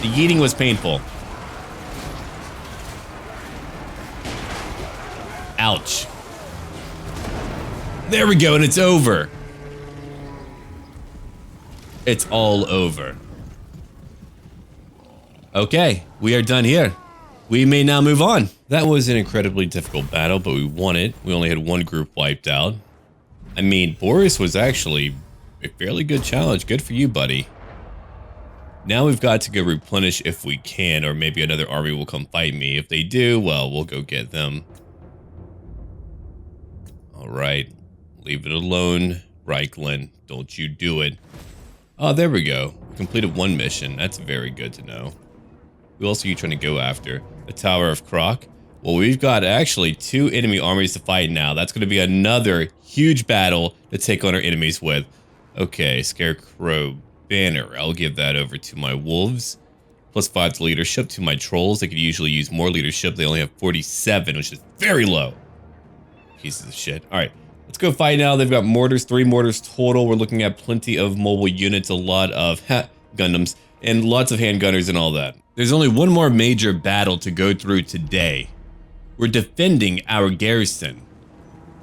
The yeeting was painful. Ouch. There we go, and it's over. It's all over. Okay, we are done here. We may now move on. That was an incredibly difficult battle, but we won it. We only had one group wiped out. I mean, Boris was actually a fairly good challenge. Good for you, buddy. Now we've got to go replenish if we can, or maybe another army will come fight me. If they do, well, we'll go get them. All right, leave it alone, Reichland. Don't you do it. Oh, there we go. Completed one mission. That's very good to know. Who else are you trying to go after? The Tower of Croc? Well, we've got actually 2 enemy armies to fight now. That's going to be another huge battle to take on our enemies with. Okay, Scarecrow Banner. I'll give that over to my wolves. +5 to leadership to my trolls. They could usually use more leadership. They only have 47, which is very low. Pieces of shit. All right, let's go fight now. They've got mortars, 3 mortars total. We're looking at plenty of mobile units, a lot of Gundams, and lots of handgunners and all that. There's only one more major battle to go through today. We're defending our garrison.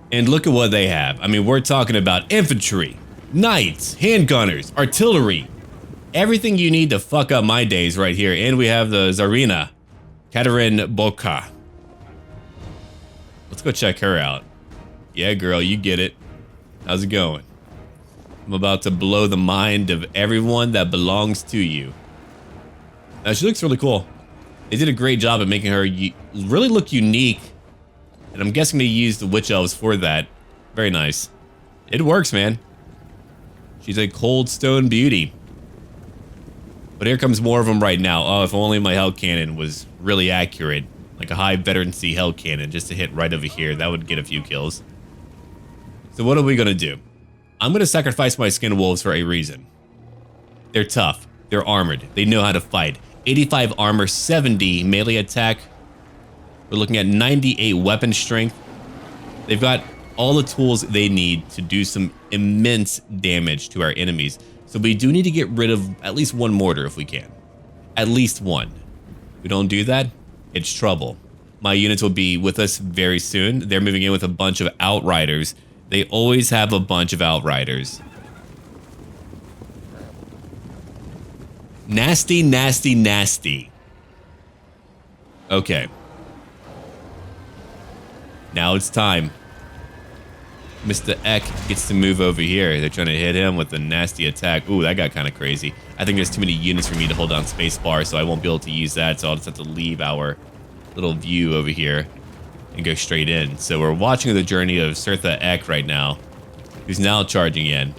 And look at what they have. I mean, we're talking about infantry, knights, handgunners, artillery. Everything you need to fuck up my days right here. And we have the Tsarina, Katerin Boka. Let's go check her out. Yeah, girl, you get it. How's it going? I'm about to blow the mind of everyone that belongs to you. Now, she looks really cool. They did a great job at making her really look unique. And I'm guessing they used the witch elves for that. Very nice. It works, man. She's a cold stone beauty. But here comes more of them right now. Oh, if only my hell cannon was really accurate. Like a high veterancy hell cannon just to hit right over here. That would get a few kills. So what are we going to do? I'm going to sacrifice my skin wolves for a reason. They're tough. They're armored. They know how to fight. 85 armor, 70 melee attack. We're looking at 98 weapon strength. They've got all the tools they need to do some immense damage to our enemies. So we do need to get rid of at least 1 mortar if we can. At least 1. If we don't do that, it's trouble. My units will be with us very soon. They're moving in with a bunch of outriders. They always have a bunch of outriders. Nasty, nasty, nasty. Okay. Now it's time. Mr. Eck gets to move over here. They're trying to hit him with a nasty attack. Ooh, that got kind of crazy. I think there's too many units for me to hold down spacebar, so I won't be able to use that. So I'll just have to leave our little view over here and go straight in. So we're watching the journey of Sirtha Eck right now, who's now charging in.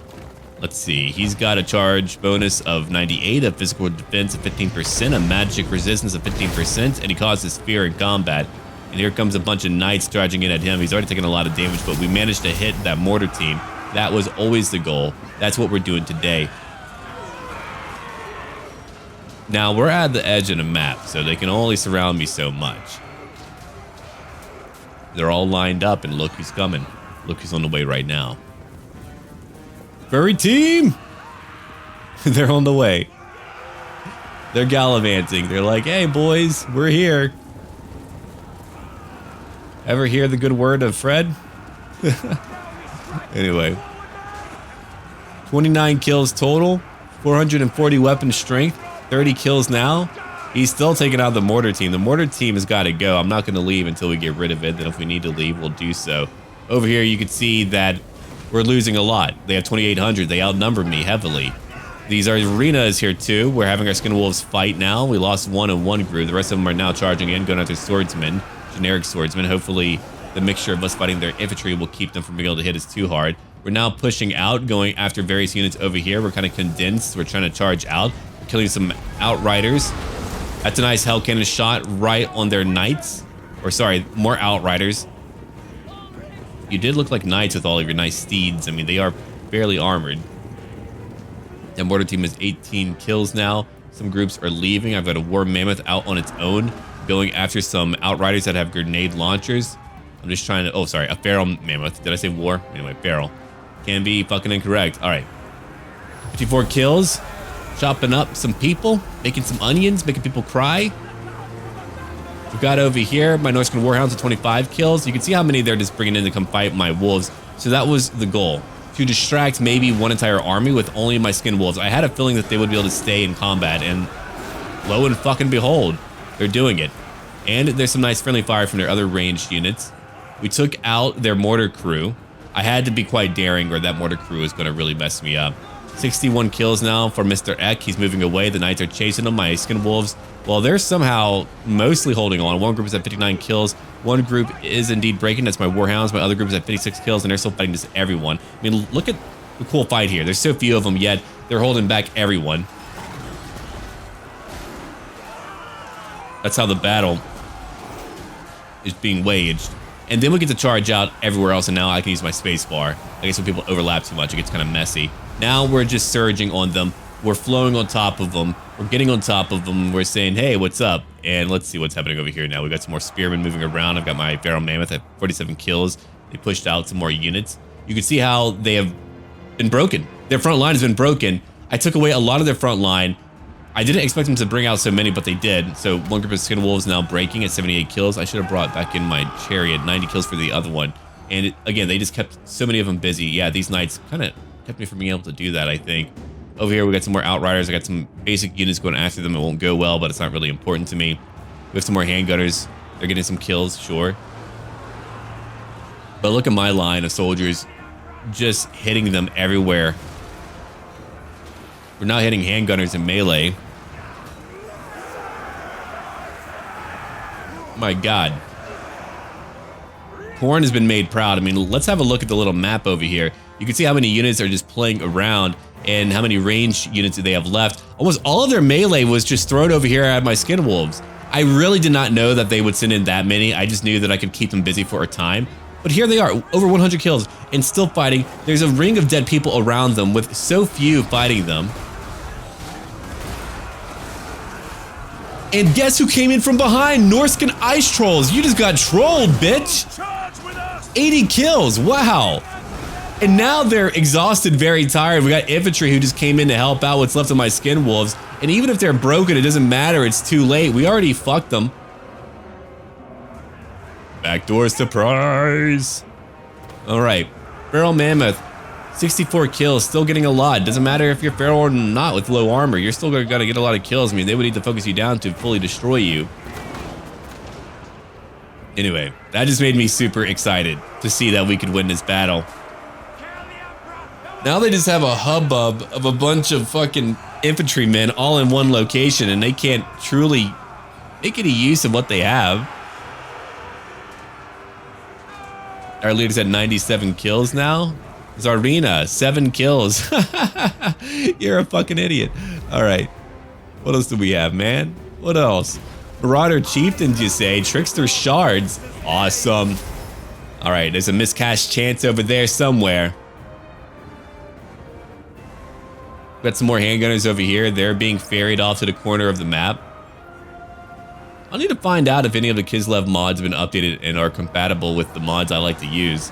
Let's see. He's got a charge bonus of 98, a physical defense of 15%, a magic resistance of 15%, and he causes fear in combat. And here comes a bunch of knights charging in at him. He's already taken a lot of damage, but we managed to hit that mortar team. That was always the goal. That's what we're doing today. Now, we're at the edge of the map, so they can only surround me so much. They're all lined up, and look who's coming. Look who's on the way right now. Furry team! They're on the way. They're gallivanting. They're like, hey, boys, we're here. Ever hear the good word of Fred? Anyway. 29 kills total. 440 weapon strength. 30 kills now. He's still taking out the mortar team. The mortar team has got to go. I'm not going to leave until we get rid of it. Then if we need to leave, we'll do so. Over here, you can see that we're losing a lot. They have 2,800. They outnumber me heavily. These arenas here too. We're having our skin wolves fight now. We lost one in one group. The rest of them are now charging in, going after swordsmen, generic swordsmen. Hopefully the mixture of us fighting their infantry will keep them from being able to hit us too hard. We're now pushing out, going after various units over here. We're kind of condensed. We're trying to charge out, killing some outriders. That's a nice hell cannon shot right on their knights. Or sorry, more outriders. You did look like knights with all of your nice steeds. I mean, they are fairly armored. The mortar team is 18 kills now. Some groups are leaving. I've got a war mammoth out on its own, going after some outriders that have grenade launchers. I'm just trying to, oh, sorry, a feral mammoth. Did I say war? Anyway, feral. Can be fucking incorrect. All right. 54 kills. Chopping up some people, making some onions, making people cry. We've got over here my Norscan warhounds with 25 kills. You can see how many they're just bringing in to come fight my wolves. So that was the goal, to distract maybe one entire army with only my skin wolves. I had a feeling that they would be able to stay in combat, and lo and fucking behold, they're doing it. And there's some nice friendly fire from their other ranged units. We took out their mortar crew. I had to be quite daring, or that mortar crew is going to really mess me up. 61 kills now for Mr. Eck. He's moving away. The knights are chasing him. My skin wolves, well, they're somehow mostly holding on. One group is at 59 kills. One group is indeed breaking. That's my warhounds. My other group is at 56 kills, and they're still fighting just everyone. I mean, look at the cool fight here. There's so few of them, yet they're holding back everyone. That's how the battle is being waged. And then we get to charge out everywhere else, and now I can use my space bar. I guess when people overlap too much, it gets kind of messy. Now we're just surging on them. We're flowing on top of them. We're getting on top of them. We're saying, hey, what's up? And let's see what's happening over here now. We got some more spearmen moving around. I've got my feral mammoth at 47 kills. They pushed out some more units. You can see how they have been broken. Their front line has been broken. I took away a lot of their front line. I didn't expect them to bring out so many, but they did. So one group of skin wolves now breaking at 78 kills. I should have brought back in my chariot, 90 kills for the other one. And again, they just kept so many of them busy. Yeah, these knights kind of kept me from being able to do that, I think. Over here, we got some more outriders. I got some basic units going after them. It won't go well, but it's not really important to me. We have some more handgunners. They're getting some kills, sure. But look at my line of soldiers just hitting them everywhere. We're now hitting handgunners in melee. My God. KHORN has been made proud. I mean, let's have a look at the little map over here. You can see how many units are just playing around and how many ranged units do they have left. Almost all of their melee was just thrown over here at my skin wolves. I really did not know that they would send in that many. I just knew that I could keep them busy for a time. But here they are, over 100 kills and still fighting. There's a ring of dead people around them with so few fighting them. And guess who came in from behind? Norscan ice trolls. You just got trolled, bitch. 80 kills, wow. And now they're exhausted, very tired. We got infantry who just came in to help out what's left of my skin wolves. And even if they're broken, it doesn't matter. It's too late. We already fucked them. Backdoor surprise. All right. Feral mammoth. 64 kills. Still getting a lot. Doesn't matter if you're feral or not with low armor. You're still going to get a lot of kills. I mean, they would need to focus you down to fully destroy you. Anyway, that just made me super excited to see that we could win this battle. Now they just have a hubbub of a bunch of fucking infantrymen all in one location, and they can't truly make any use of what they have. Our leader's at 97 kills now. Zarina, 7 kills. You're a fucking idiot. All right. What else do we have, man? What else? Marauder Chieftains, you say? Trickster Shards. Awesome. All right, there's a miscast chance over there somewhere. Got some more handgunners over here. They're being ferried off to the corner of the map. I'll need to find out if any of the Kislev mods have been updated and are compatible with the mods I like to use.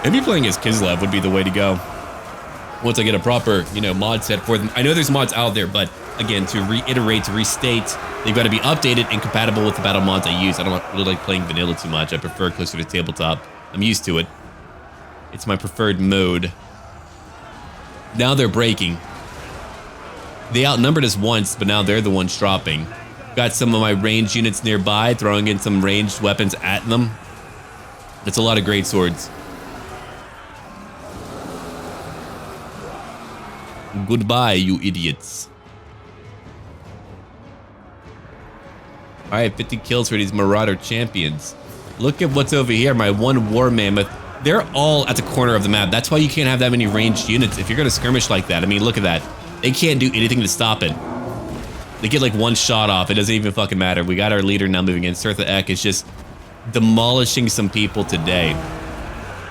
Maybe playing as Kislev would be the way to go. Once I get a proper, mod set for them. I know there's mods out there, but again, to reiterate, to restate, they've got to be updated and compatible with the battle mods I use. I don't really like playing vanilla too much. I prefer closer to tabletop. I'm used to it. It's my preferred mode. Now they're breaking. They outnumbered us once, but now they're the ones dropping. Got some of my ranged units nearby, throwing in some ranged weapons at them. That's a lot of great swords. Goodbye, you idiots. Alright, 50 kills for these Marauder champions. Look at what's over here, my one War Mammoth. They're all at the corner of the map. That's why you can't have that many ranged units if you're going to skirmish like that. I mean, look at that. They can't do anything to stop it. They get like one shot off. It doesn't even fucking matter. We got our leader now moving in. Surtha Ek is just demolishing some people today.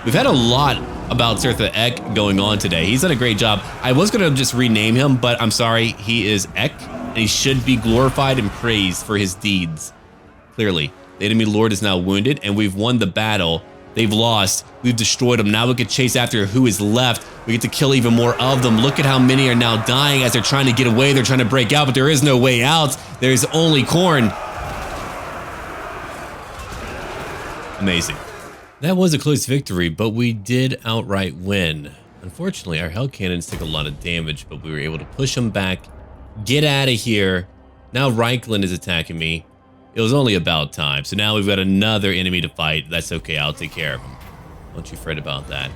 We've had a lot about Surtha Ek going on today. He's done a great job. I was going to just rename him, but I'm sorry. He is Ek, and he should be glorified and praised for his deeds. Clearly, the enemy lord is now wounded, and we've won the battle. They've lost. We've destroyed them. Now we can chase after who is left. We get to kill even more of them. Look at how many are now dying as they're trying to get away. They're trying to break out, but there is no way out. There's only Khorne. Amazing. That was a close victory, but we did outright win. Unfortunately, our hell cannons took a lot of damage, but we were able to push them back, get out of here. Now Reichland is attacking me. It was only about time. So now we've got another enemy to fight. That's okay. I'll take care of him. Don't you fret about that.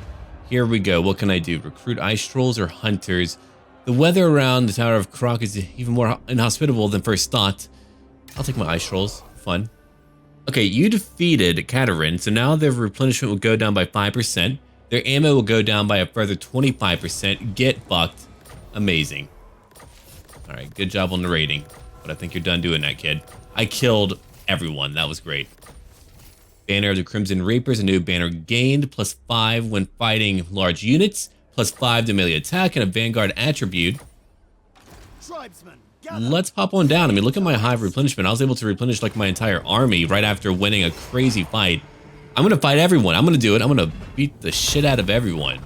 Here we go. What can I do? Recruit ice trolls or hunters? The weather around the Tower of Croc is even more inhospitable than first thought. I'll take my ice trolls. Fun. Okay, you defeated Katerin, so now their replenishment will go down by 5%. Their ammo will go down by a further 25%. Get fucked. Amazing. Alright, good job on the rating. But I think you're done doing that, kid. I killed everyone. That was great. Banner of the Crimson Reapers, a new banner gained, +5 when fighting large units, +5 to melee attack, and a Vanguard attribute. Let's pop on down. I mean, look at my hive replenishment. I was able to replenish like my entire army right after winning a crazy fight. I'm going to fight everyone. I'm going to do it. I'm going to beat the shit out of everyone.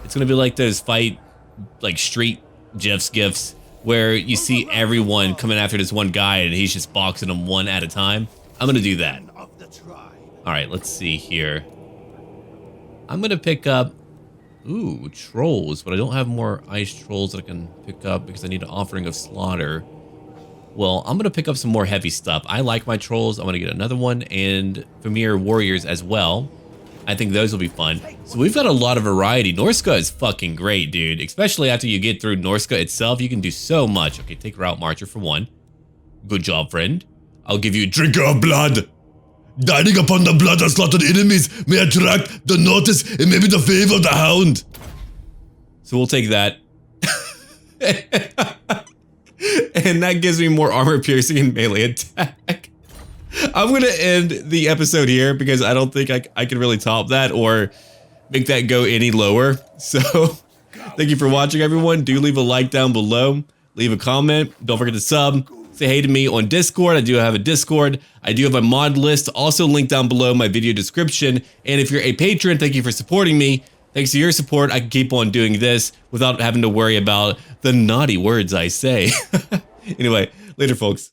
It's going to be like those like street gifs, where you see everyone coming after this one guy and he's just boxing them one at a time. I'm going to do that. All right, let's see here. I'm going to pick up, trolls, but I don't have more ice trolls that I can pick up because I need an offering of slaughter. Well, I'm going to pick up some more heavy stuff. I like my trolls. I'm going to get another one and Premier warriors as well. I think those will be fun. So we've got a lot of variety. Norsca is fucking great, dude. Especially after you get through Norsca itself, you can do so much. Okay, take Route Marcher for one. Good job, friend. I'll give you Drinker of Blood. Dining upon the blood of slaughtered enemies may attract the notice and maybe the favor of the Hound. So we'll take that. And that gives me more armor piercing and melee attack. I'm going to end the episode here because I don't think I can really top that or make that go any lower. So thank you for watching, everyone. Do leave a like down below. Leave a comment. Don't forget to sub. Say hey to me on Discord. I do have a Discord. I do have a mod list also linked down below my video description. And if you're a patron, thank you for supporting me. Thanks to your support, I can keep on doing this without having to worry about the naughty words I say. Anyway, later, folks.